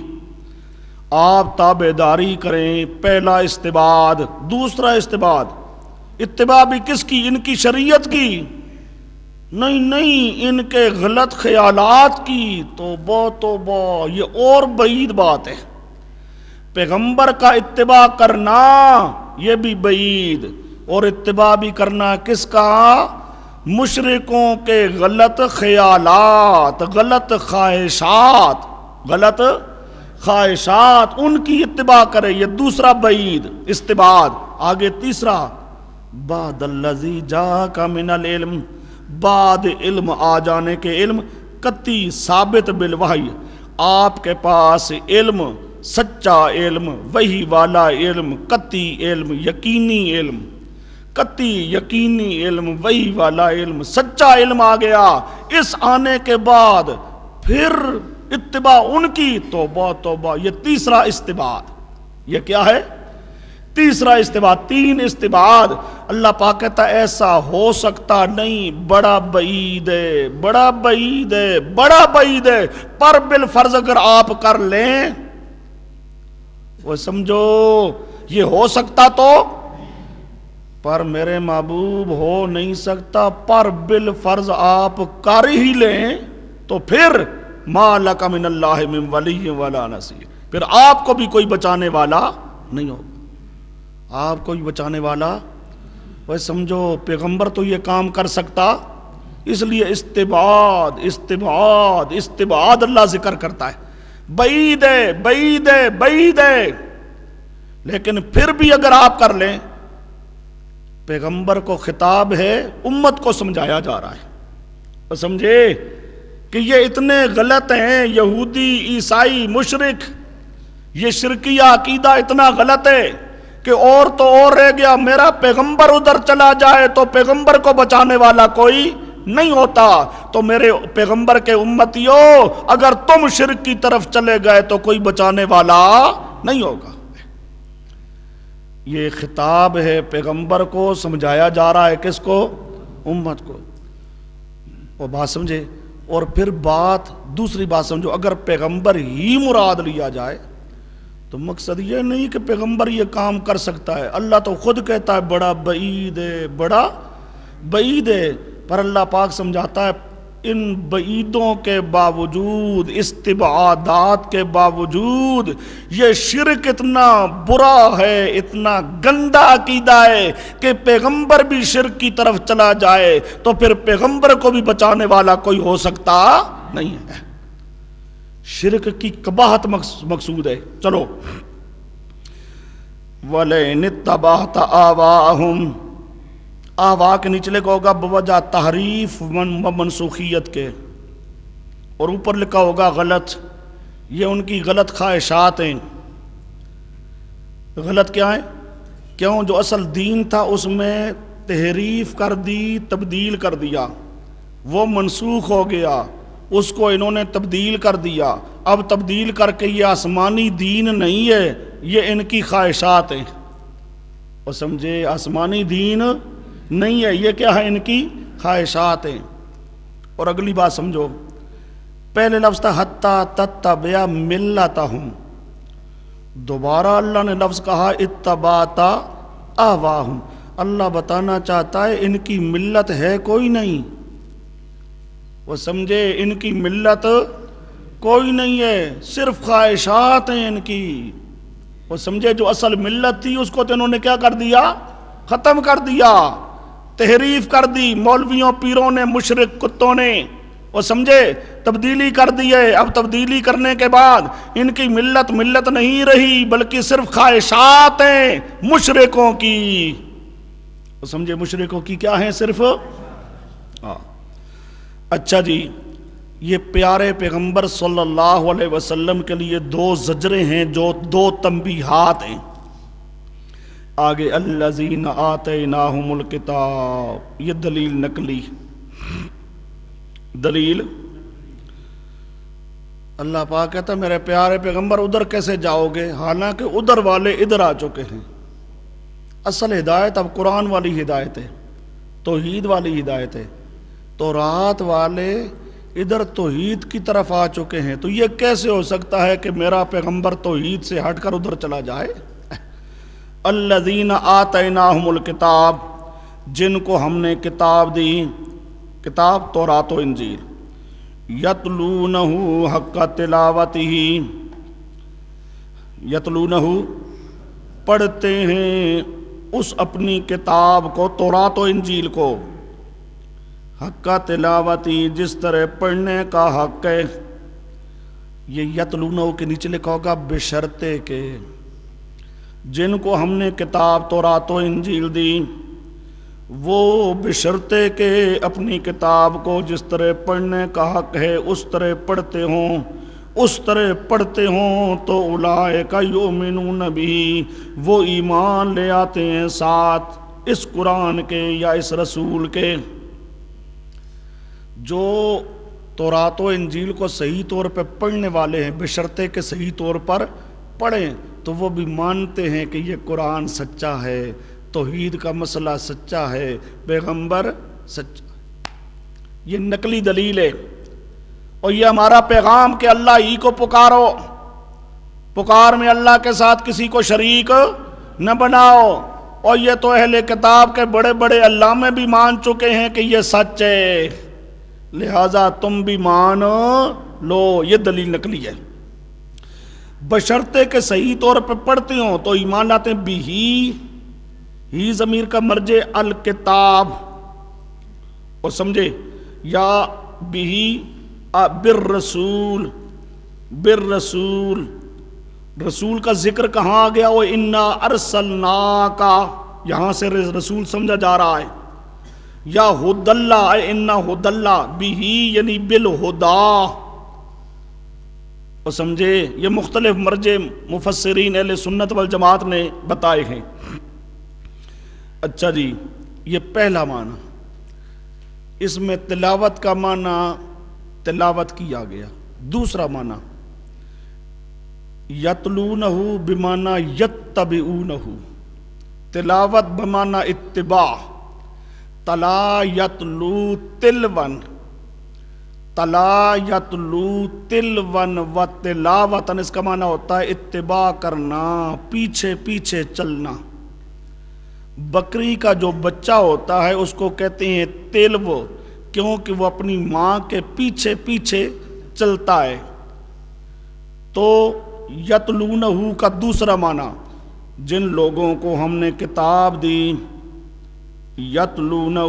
آپ تابع داری کریں. پہلا استبعاد. دوسرا استبعاد، اتباع بھی کس کی؟ ان کی شریعت کی نہیں، ان کے غلط خیالات کی. توبہ یہ اور بعید بات ہے. پیغمبر کا اتباع کرنا یہ بھی بعید، اور اتباع بھی کرنا کس کا؟ مشرکوں کے غلط خیالات، غلط خواہشات، غلط خواہشات ان کی اتباع کرے. یہ دوسرا بعید استبعاد. آگے تیسرا، بعد الذی جاءک من العلم، بعد علم آ جانے کے، علم قطعی ثابت بالوحی، آپ کے پاس علم، سچا علم، وحی والا علم، قطعی علم، یقینی علم، قطعی یقینی علم، وحی والا علم، سچا علم آ گیا. اس آنے کے بعد پھر اتباع ان کی. توبہ. یہ تیسرا استبعاد. یہ کیا ہے؟ تیسرا استبعاد. تین استبعاد. اللہ پاک کہتا ہے ایسا ہو سکتا نہیں. بڑا بعید ہے، بڑا بعید ہے، بڑا بعید ہے. پر بالفرض اگر آپ کر لیں، وہ سمجھو یہ ہو سکتا تو، پر میرے محبوب ہو نہیں سکتا. پر بالفرض آپ کر ہی لیں تو پھر ما لک من اللہ من ولی ولا نصیر، پھر آپ کو بھی کوئی بچانے والا نہیں ہوگا. آپ کو بھی بچانے والا. وہ سمجھو پیغمبر تو یہ کام کر سکتا، اس لیے استبعاد استبعاد استبعاد اللہ ذکر کرتا ہے. بعید ہے، بعید ہے، بعید ہے. لیکن پھر بھی اگر آپ کر لیں، پیغمبر کو خطاب ہے، امت کو سمجھایا جا رہا ہے. وہ سمجھے کہ یہ اتنے غلط ہیں، یہودی، عیسائی، مشرک، یہ شرکیہ عقیدہ اتنا غلط ہے کہ اور تو اور رہ گیا، میرا پیغمبر ادھر چلا جائے تو پیغمبر کو بچانے والا کوئی نہیں ہوتا، تو میرے پیغمبر کے امتیوں اگر تم شرک کی طرف چلے گئے تو کوئی بچانے والا نہیں ہوگا۔ یہ خطاب ہے پیغمبر کو، سمجھایا جا رہا ہے کس کو؟ امت کو۔ وہ بات سمجھے؟ اور پھر دوسری بات سمجھو، اگر پیغمبر ہی مراد لیا جائے تو مقصد یہ نہیں کہ پیغمبر یہ کام کر سکتا ہے، اللہ تو خود کہتا ہے بڑا بعید ہے، بڑا بعید ہے، پر اللہ پاک سمجھاتا ہے ان بعیدوں کے باوجود، استبعادات کے باوجود، یہ شرک اتنا برا ہے، اتنا گندا عقیدہ ہے کہ پیغمبر بھی شرک کی طرف چلا جائے تو پھر پیغمبر کو بھی بچانے والا کوئی ہو سکتا نہیں ہے۔ شرک کی قباحت مقصود ہے۔ چلو، وَلَئِنِ اتَّبَعْتَ آبَاءَهُمْ، آوا کے نچلے کو ہوگا بوجہ تحریف و منسوخیت کے، اور اوپر لکھا ہوگا غلط، یہ ان کی غلط خواہشات ہیں۔ غلط کیا ہیں؟ کیوں؟ جو اصل دین تھا اس میں تحریف کر دی، تبدیل کر دیا، وہ منسوخ ہو گیا، اس کو انہوں نے تبدیل کر دیا، اب تبدیل کر کے یہ آسمانی دین نہیں ہے، یہ ان کی خواہشات ہیں۔ اور سمجھے، آسمانی دین نہیں ہے، یہ کیا ہے؟ ان کی خواہشات ہیں۔ اور اگلی بات سمجھو، پہلے لفظ تھا حتی تتبع ملتہم، دوبارہ اللہ نے لفظ کہا اتبعت آواہم۔ اللہ بتانا چاہتا ہے ان کی ملت ہے کوئی نہیں، وہ سمجھے، ان کی ملت کوئی نہیں ہے، صرف خواہشات ہیں ان کی۔ وہ سمجھے، جو اصل ملت تھی اس کو تو انہوں نے کیا کر دیا؟ ختم کر دیا، تحریف کر دی، مولویوں پیروں نے، مشرک کتوں نے، وہ سمجھے، تبدیلی کر دی ہے۔ اب تبدیلی کرنے کے بعد ان کی ملت نہیں رہی، بلکہ صرف خواہشات ہیں مشرکوں کی۔ وہ سمجھے، مشرکوں کی کیا ہیں؟ صرف اچھا جی، یہ پیارے پیغمبر صلی اللہ علیہ وسلم کے لیے دو زجریں ہیں، جو دو تنبیہات ہیں۔ آگے الذین آتیناہم الکتاب، یہ دلیل نقلی، دلیل اللہ پاک کہتا ہے میرے پیارے پیغمبر ادھر کیسے جاؤ گے، حالانکہ ادھر والے ادھر آ چکے ہیں۔ اصل ہدایت اب قرآن والی ہدایت ہے، توحید والی ہدایت ہے، تو رات والے ادھر توحید کی طرف آ چکے ہیں، تو یہ کیسے ہو سکتا ہے کہ میرا پیغمبر توحید سے ہٹ کر ادھر چلا جائے؟ الذین آتیناہم الکتاب، جن کو ہم نے کتاب دی، کتاب تورات و انجیل، یتلونہ حق تلاوتہ، یتلونہ پڑھتے ہیں اس اپنی کتاب کو، تورات و انجیل کو، حق تلاوتی، جس طرح پڑھنے کا حق ہے۔ یہ یتلونہ کے نیچے لکھا ہوگا بشرطے کے، جن کو ہم نے کتاب تورات و انجیل دی، وہ بشرطے کے اپنی کتاب کو جس طرح پڑھنے کا حق ہے اس طرح پڑھتے ہوں، اس طرح پڑھتے ہوں، تو اولئک یؤمنون بہ، وہ ایمان لے آتے ہیں ساتھ اس قرآن کے یا اس رسول کے۔ جو تورات و انجیل کو صحیح طور پہ پڑھنے والے ہیں، بشرطے کے صحیح طور پر پڑھیں، تو وہ بھی مانتے ہیں کہ یہ قرآن سچا ہے، توحید کا مسئلہ سچا ہے، پیغمبر سچا۔ یہ نقلی دلیل ہے، اور یہ ہمارا پیغام کہ اللہ ہی کو پکارو، پکار میں اللہ کے ساتھ کسی کو شریک نہ بناؤ۔ اور یہ تو اہل کتاب کے بڑے بڑے علامے بھی مان چکے ہیں کہ یہ سچ ہے، لہذا تم بھی مان لو۔ یہ دلیل نقلی ہے، بشرطے کے صحیح طور پہ پڑھتے ہوں تو ایمان لاتے ہیں۔ بھی ہی ضمیر کا مرجع الکتاب، اور سمجھے، یا بھی بالرسول، بالرسول، رسول کا ذکر کہاں آ گیا؟ وہ انا ارسلناک، یہاں سے رسول سمجھا جا رہا ہے۔ یا ہد اللہ، انا ہد اللہ، بھی یعنی بالہدا، اور سمجھے یہ مختلف مرجع مفسرین اہل سنت والجماعت نے بتائے ہیں۔ اچھا جی، یہ پہلا معنی، اس میں تلاوت کا معنی تلاوت کیا گیا۔ دوسرا معنی یتلونہ بمعنی یتبعونہ، تلاوت بمعنی اتباع، تلا یتلو تلون، تلا یتلو تلون و تلاوتن، اس کا معنی ہوتا ہے اتباع کرنا، پیچھے پیچھے چلنا۔ بکری کا جو بچہ ہوتا ہے اس کو کہتے ہیں تلو، کیونکہ وہ اپنی ماں کے پیچھے پیچھے چلتا ہے۔ تو یتلونہ کا دوسرا معنی، جن لوگوں کو ہم نے کتاب دی، یتلونہ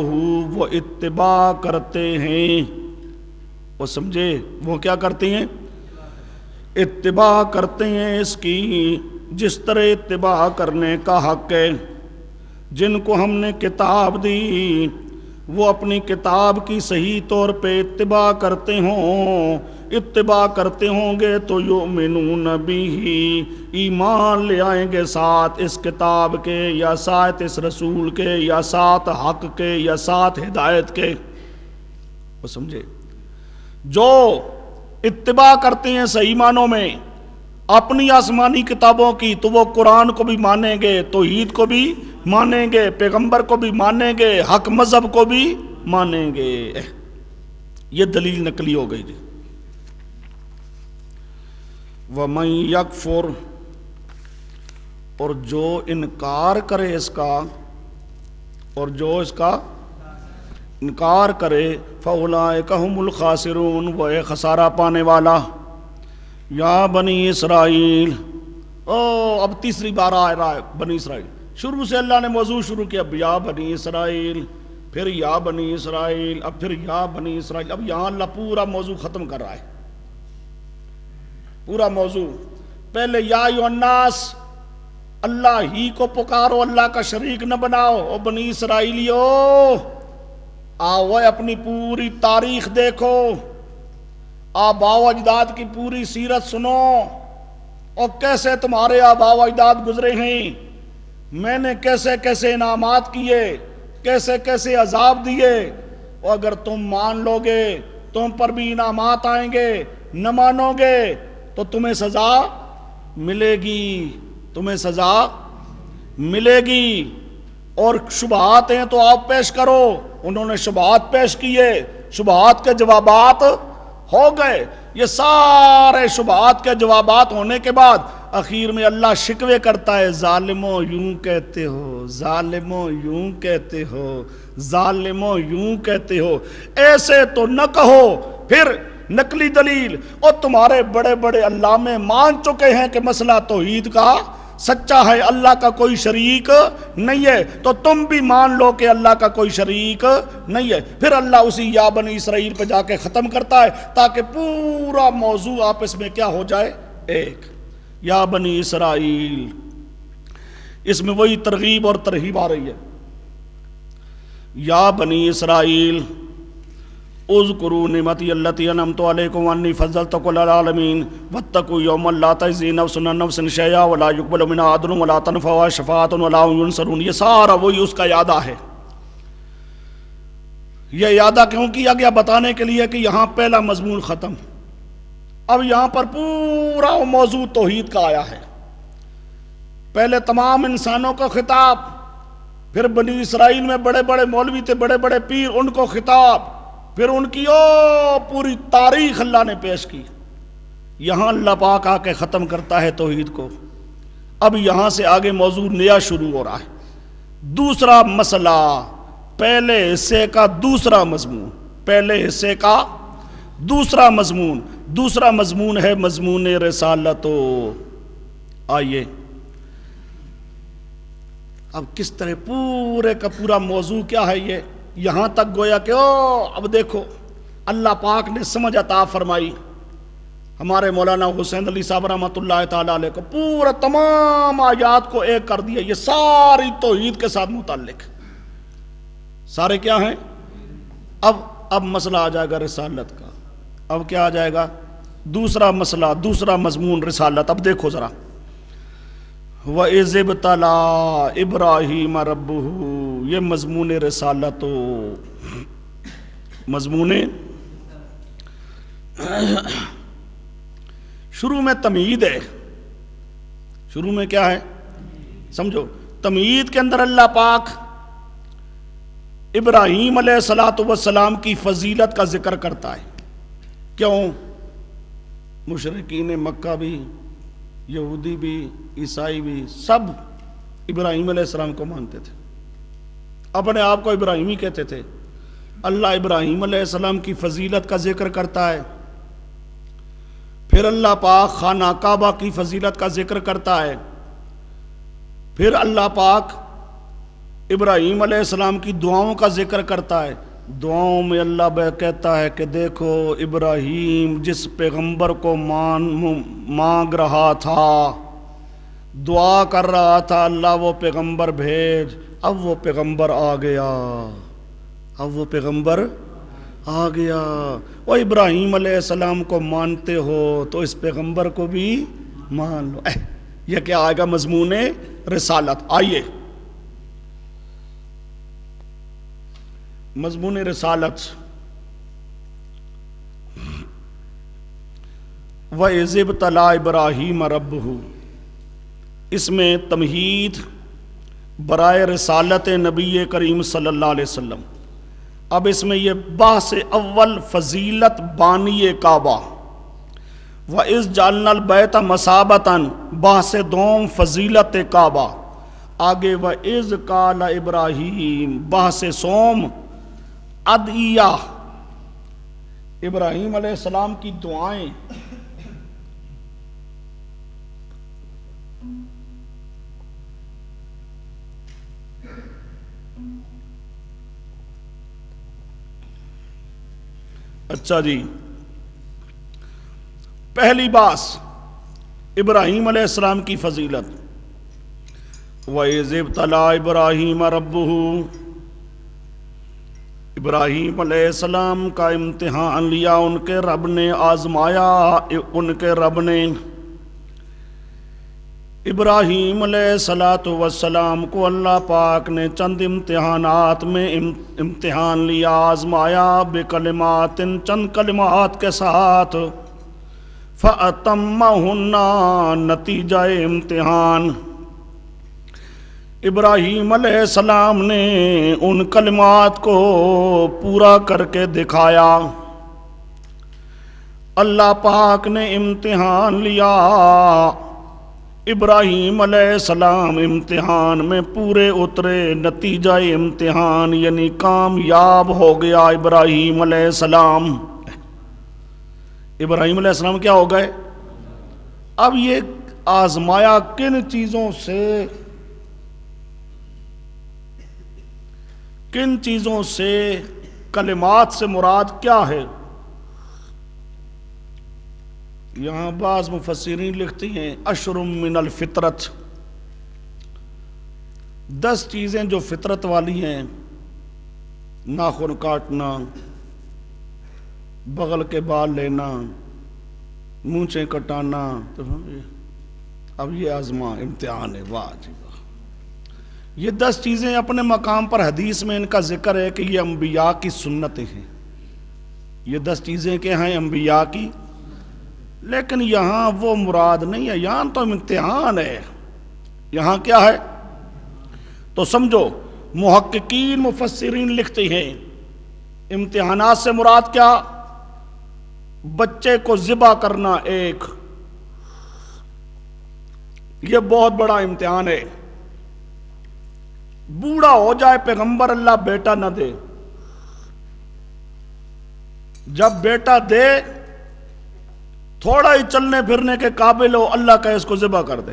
وہ اتباع کرتے ہیں، وہ سمجھے وہ کیا کرتے ہیں؟ اتباع کرتے ہیں اس کی، جس طرح اتباع کرنے کا حق ہے۔ جن کو ہم نے کتاب دی وہ اپنی کتاب کی صحیح طور پہ اتباع کرتے ہوں، اتباع کرتے ہوں گے تو یؤمنون بہ، ایمان لے آئیں گے ساتھ اس کتاب کے، یا ساتھ اس رسول کے، یا ساتھ حق کے، یا ساتھ ہدایت کے، وہ سمجھے۔ جو اتباع کرتے ہیں صحیح معنوں میں اپنی آسمانی کتابوں کی، تو وہ قرآن کو بھی مانیں گے، توحید کو بھی مانیں گے، پیغمبر کو بھی مانیں گے، حق مذہب کو بھی مانیں گے۔ یہ دلیل نقلی ہو گئی جی۔ وَمَن يَكْفُرْ، اور جو انکار کرے اس کا، اور جو اس کا انکار کرے، فَأُولَٰئِكَ هُمُ الْخَاسِرُونَ، وہ ایک خسارہ پانے والا۔ یا بنی اسرائیل، اب تیسری بار آ رہا ہے بنی اسرائیل، شروع سے اللہ نے موضوع شروع کیا، یا بنی اسرائیل، پھر یا بنی اسرائیل، اب پھر یا بنی اسرائیل، اب یہاں اللہ پورا موضوع ختم کر رہا ہے، پورا موضوع۔ پہلے یا ایھا الناس، اللہ ہی کو پکارو، اللہ کا شریک نہ بناؤ، او بنی اسرائیلیو آؤ اپنی پوری تاریخ دیکھو، آباء و اجداد کی پوری سیرت سنو، اور کیسے تمہارے آباء و اجداد گزرے ہیں، میں نے کیسے کیسے انعامات کیے، کیسے کیسے عذاب دیے، اور اگر تم مان لو گے تم پر بھی انعامات آئیں گے، نہ مانو گے تو تمہیں سزا ملے گی، تمہیں سزا ملے گی۔ اور شبہات ہیں تو آپ پیش کرو، انہوں نے شبہات پیش کیے، شبہات کے جوابات ہو گئے۔ یہ سارے شبہات کے جوابات ہونے کے بعد اخیر میں اللہ شکوے کرتا ہے، ظالموں یوں کہتے ہو، ظالموں یوں کہتے ہو، ظالموں یوں کہتے ہو، ایسے تو نہ کہو۔ پھر نقلی دلیل، اور تمہارے بڑے بڑے علامے مان چکے ہیں کہ مسئلہ توحید کا سچا ہے، اللہ کا کوئی شریک نہیں ہے، تو تم بھی مان لو کہ اللہ کا کوئی شریک نہیں ہے۔ پھر اللہ اسی یا بنی اسرائیل پہ جا کے ختم کرتا ہے، تاکہ پورا موضوع آپس میں کیا ہو جائے، ایک۔ یا بنی اسرائیل، اس میں وہی ترغیب اور ترہیب آ رہی ہے۔ یا بنی اسرائیل اذکروا نعمتی التی انعمت علیکم وانی فضلتکم علی العالمین واتقوا یوما لا تجزی نفس عن نفس شیئا ولا یقبل منها عدل ولا تنفعها شفاعۃ ولا هم ینصرون۔ یہ سارا وہی اس کا اعادہ ہے۔ یہ اعادہ کیوں کیا گیا؟ بتانے کے لیے کہ یہاں پہلا مضمون ختم، اب یہاں پر پورا موضوع توحید کا آیا ہے۔ پہلے تمام انسانوں کو خطاب، پھر بنی اسرائیل میں بڑے بڑے مولوی تھے، بڑے بڑے پیر، ان کو خطاب، پھر ان کی پوری تاریخ اللہ نے پیش کی۔ یہاں اللہ پاک آ کے ختم کرتا ہے توحید کو۔ اب یہاں سے آگے موضوع نیا شروع ہو رہا ہے، دوسرا مسئلہ، پہلے حصے کا دوسرا مضمون، پہلے حصے کا دوسرا مضمون، دوسرا مضمون ہے مضمون رسالت۔ آئیے اب کس طرح پورے کا پورا موضوع کیا ہے، یہ یہاں تک گویا کہ اب دیکھو اللہ پاک نے سمجھ عطا فرمائی ہمارے مولانا حسین علی صاحب رحمۃ اللہ تعالیٰ علیہ کو، پورا تمام آیات کو ایک کر دیا، یہ ساری توحید کے ساتھ متعلق، سارے کیا ہیں۔ اب مسئلہ آ جائے گا رسالت کا، اب کیا آ جائے گا؟ دوسرا مسئلہ، دوسرا مضمون رسالت. اب دیکھو ذرا، وَإِذِ ابْتَلَىٰ إِبْرَاهِيمَ رَبُّهُ، یہ مضمون رسالت ہو. مضمون شروع میں تمہید ہے. شروع میں کیا ہے؟ سمجھو، تمہید کے اندر اللہ پاک ابراہیم علیہ السلام کی فضیلت کا ذکر کرتا ہے. کیوں؟ مشرکین مکہ بھی، یہودی بھی، عیسائی بھی، سب ابراہیم علیہ السلام کو مانتے تھے، اپنے آپ کو ابراہیمی کہتے تھے. اللہ ابراہیم علیہ السلام کی فضیلت کا ذکر کرتا ہے. پھر اللہ پاک خانہ کعبہ کی فضیلت کا ذکر کرتا ہے. پھر اللہ پاک ابراہیم علیہ السلام کی دعاؤں کا ذکر کرتا ہے. دعاؤں میں اللہ کہتا ہے کہ دیکھو ابراہیم جس پیغمبر کو مانگ رہا تھا، دعا کر رہا تھا اللہ وہ پیغمبر بھیج، اب وہ پیغمبر آ گیا، اب وہ پیغمبر آ گیا. وہ ابراہیم علیہ السلام کو مانتے ہو تو اس پیغمبر کو بھی مان لو. یہ کیا آئے گا؟ مضمون رسالت. آئیے مضمون رسالت. وَإِذِ ابْتَلَىٰ إِبْرَاهِيمَ رَبُّهُ، اس میں تمہید برائے رسالت نبی کریم صلی اللہ علیہ وسلم. اب اس میں یہ بحث اول فضیلت بانی کعبہ. وَإِذْ جَعَلْنَا الْبَيْتَ مَثَابَةً، بحث دوم فضیلت کعبہ. آگے وَإِذْ قَالَ إِبْرَاهِيمُ، بحث سوم ادعیہ، ابراہیم علیہ السلام کی دعائیں. اچھا جی، پہلی بات ابراہیم علیہ السلام کی فضیلت. وَإِذِ ابْتَلَىٰ إِبْرَاهِيمَ رَبُّهُ، ابراہیم علیہ السلام کا امتحان لیا، ان کے رب نے آزمایا. ان کے رب نے ابراہیم علیہ السلام کو اللہ پاک نے چند امتحانات میں امتحان لیا، آزمایا. بکلمات، چند کلمات کے ساتھ. فَأَتَمَّهُنَّ، نتیجہ امتحان. ابراہیم علیہ السلام نے ان کلمات کو پورا کر کے دکھایا. اللہ پاک نے امتحان لیا. ابراہیم علیہ السلام امتحان میں پورے اترے. نتیجہ امتحان یعنی کامیاب ہو گیا ابراہیم علیہ السلام. ابراہیم علیہ السلام کیا ہو گئے؟ اب یہ آزمایا کن چیزوں سے؟ کن چیزوں سے؟ کلمات سے مراد کیا ہے؟ یہاں بعض مفسرین لکھتی ہیں اشر من الفطرت، 10 چیزیں جو فطرت والی ہیں. ناخن کاٹنا، بغل کے بال لینا، مونچھیں کٹانا. اب یہ آزما امتحان ہے. واہ جی واہ. یہ 10 چیزیں اپنے مقام پر حدیث میں ان کا ذکر ہے کہ یہ انبیاء کی سنتیں ہیں. یہ 10 چیزیں کیا ہیں؟ انبیاء کی. لیکن یہاں وہ مراد نہیں ہے، یہاں تو امتحان ہے. یہاں کیا ہے؟ تو سمجھو، محققین مفسرین لکھتے ہیں امتحانات سے مراد کیا؟ بچے کو ذبح کرنا ایک، یہ بہت بڑا امتحان ہے. بوڑھا ہو جائے پیغمبر، اللہ بیٹا نہ دے. جب بیٹا دے، تھوڑا ہی چلنے پھرنے کے قابل ہو، اللہ کہے اس کو ذبح کر دے.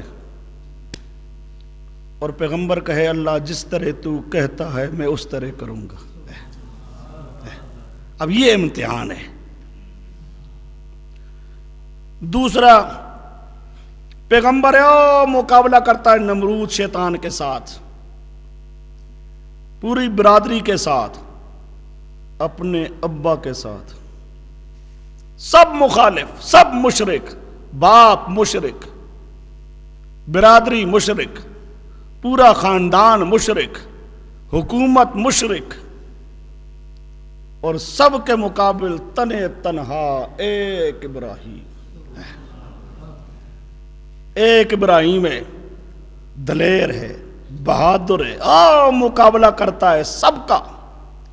اور پیغمبر کہے اللہ جس طرح تو کہتا ہے میں اس طرح کروں گا. اب یہ امتحان ہے. دوسرا، پیغمبر مقابلہ کرتا ہے نمرود شیطان کے ساتھ، پوری برادری کے ساتھ، اپنے ابا کے ساتھ. سب مخالف، سب مشرک، باپ مشرک، برادری مشرک، پورا خاندان مشرک، حکومت مشرک، اور سب کے مقابل تنے تنہا ایک ابراہیم، ایک ابراہیم ہے، دلیر ہے، بہادر ہے، مقابلہ کرتا ہے سب کا۔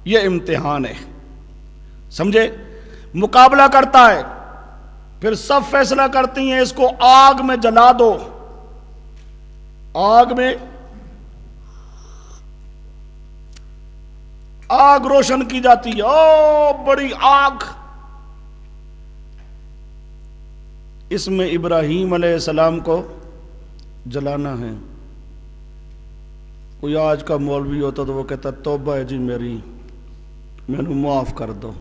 یہ امتحان ہے، سمجھے؟ مقابلہ کرتا ہے، پھر سب فیصلہ کرتی ہیں اس کو آگ میں جلا دو، آگ میں آگ روشن کی جاتی ہے، بڑی آگ، اس میں ابراہیم علیہ السلام کو جلانا ہے۔ کوئی آج کا مولوی ہوتا تو وہ کہتا توبہ ہے جی میری، میں نے معاف کر دو،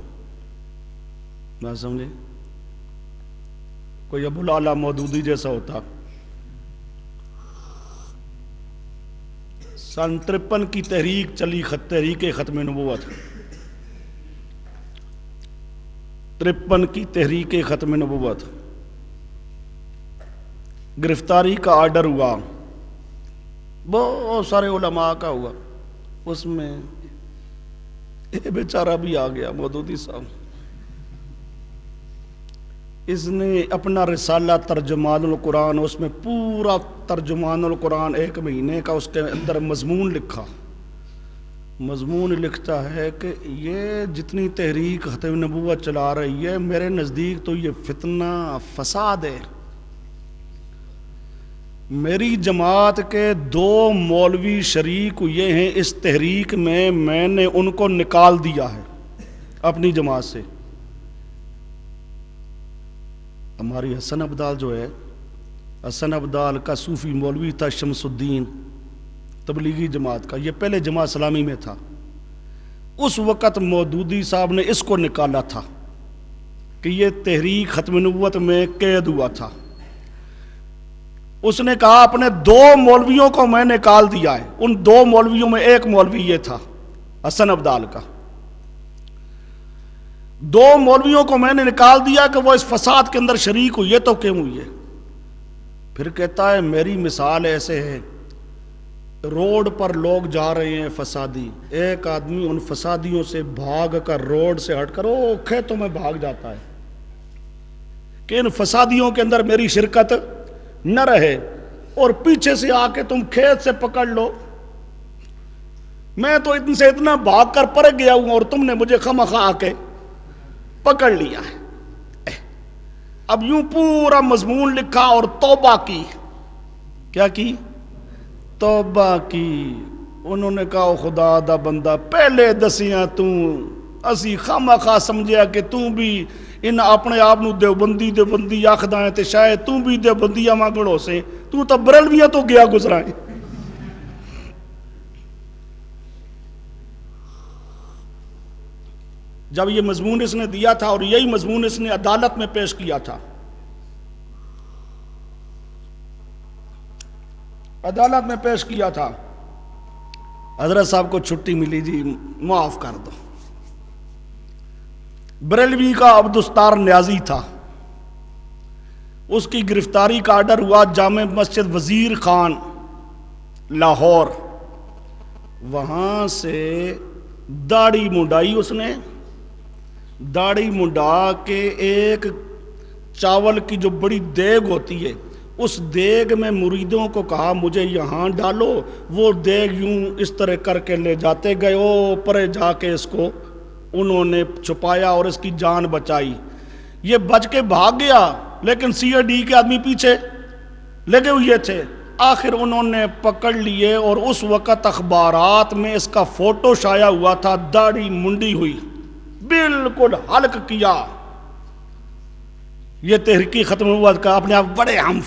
نہ سمجھے؟ کوئی ابو العلا مودودی جیسا ہوتا۔ سن 53 کی تحریک چلی، تحریک ختم نبوت، 53 کی تحریک ختم نبوت، گرفتاری کا آرڈر ہوا، بہت سارے علماء کا ہوا، اس میں یہ بیچارہ بھی آ گیا، مودودی صاحب، اس نے اپنا رسالہ ترجمان القرآن، اس میں پورا ترجمان القرآن 1 مہینے کا اس کے اندر مضمون لکھا۔ مضمون لکھتا ہے کہ یہ جتنی تحریک ختم نبوت چلا رہی ہے، میرے نزدیک تو یہ فتنہ فساد ہے۔ میری جماعت کے 2 مولوی شریک ہوئے ہیں اس تحریک میں نے ان کو نکال دیا ہے اپنی جماعت سے۔ ہماری حسن عبدال جو ہے، حسن عبدال کا صوفی مولوی تھا شمس الدین، تبلیغی جماعت کا، یہ پہلے جماعت اسلامی میں تھا۔ اس وقت مودودی صاحب نے اس کو نکالا تھا کہ یہ تحریک ختم نبوت میں قید ہوا تھا۔ اس نے کہا اپنے 2 مولویوں کو میں نکال دیا ہے، ان 2 مولویوں میں ایک مولوی یہ تھا حسن عبدال کا، 2 مولویوں کو میں نے نکال دیا کہ وہ اس فساد کے اندر شریک ہوئی ہے، تو کیوں ہوئی ہے؟ پھر کہتا ہے میری مثال ایسے ہے، روڈ پر لوگ جا رہے ہیں فسادی، ایک آدمی ان فسادیوں سے بھاگ کر روڈ سے ہٹ کر کھیتوں میں بھاگ جاتا ہے کہ ان فسادیوں کے اندر میری شرکت نہ رہے، اور پیچھے سے آ کے تم کھیت سے پکڑ لو، میں تو ان سے اتنا بھاگ کر پڑ گیا ہوں اور تم نے مجھے خواہ آ کے پکڑ لیا ہے۔ اب یوں پورا مضمون لکھا اور توبہ کی، کیا کی؟ توبہ کی۔ انہوں نے کہا خدا دا بندہ پہلے دسیاں تو اسی خواہ سمجھیا کہ تو بھی ان اپنے آپ نو دیوبندی آکھدا ہے تے شاید تو بھی دیوبندیاں مانگڑو سے، تو تا بریلویاں تو گیا گزرا ہے۔ جب یہ مضمون اس نے دیا تھا اور یہی مضمون اس نے عدالت میں پیش کیا تھا، عدالت میں پیش کیا تھا، حضرت صاحب کو چھٹی ملی، جی معاف کر دو۔ بریلوی کا عبدالستار نیازی تھا، اس کی گرفتاری کا آرڈر ہوا جامع مسجد وزیر خان لاہور، وہاں سے داڑھی منڈائی، اس نے داڑھی منڈا کے ایک چاول کی جو بڑی دیگ ہوتی ہے اس دیگ میں مریدوں کو کہا مجھے یہاں ڈالو، وہ دیگ یوں اس طرح کر کے لے جاتے گئے، اوپر جا کے اس کو انہوں نے چھپایا اور اس کی جان بچائی۔ یہ بچ کے بھاگ گیا لیکن CID کے آدمی پیچھے لگے ہوئے تھے، آخر انہوں نے پکڑ لیے اور اس وقت اخبارات میں اس کا فوٹو شائع ہوا تھا، داڑھی منڈی ہوئی، بالکل حلق کیا۔ یہ تحریک ختم نبوت کا اپنے آپ بڑے ہم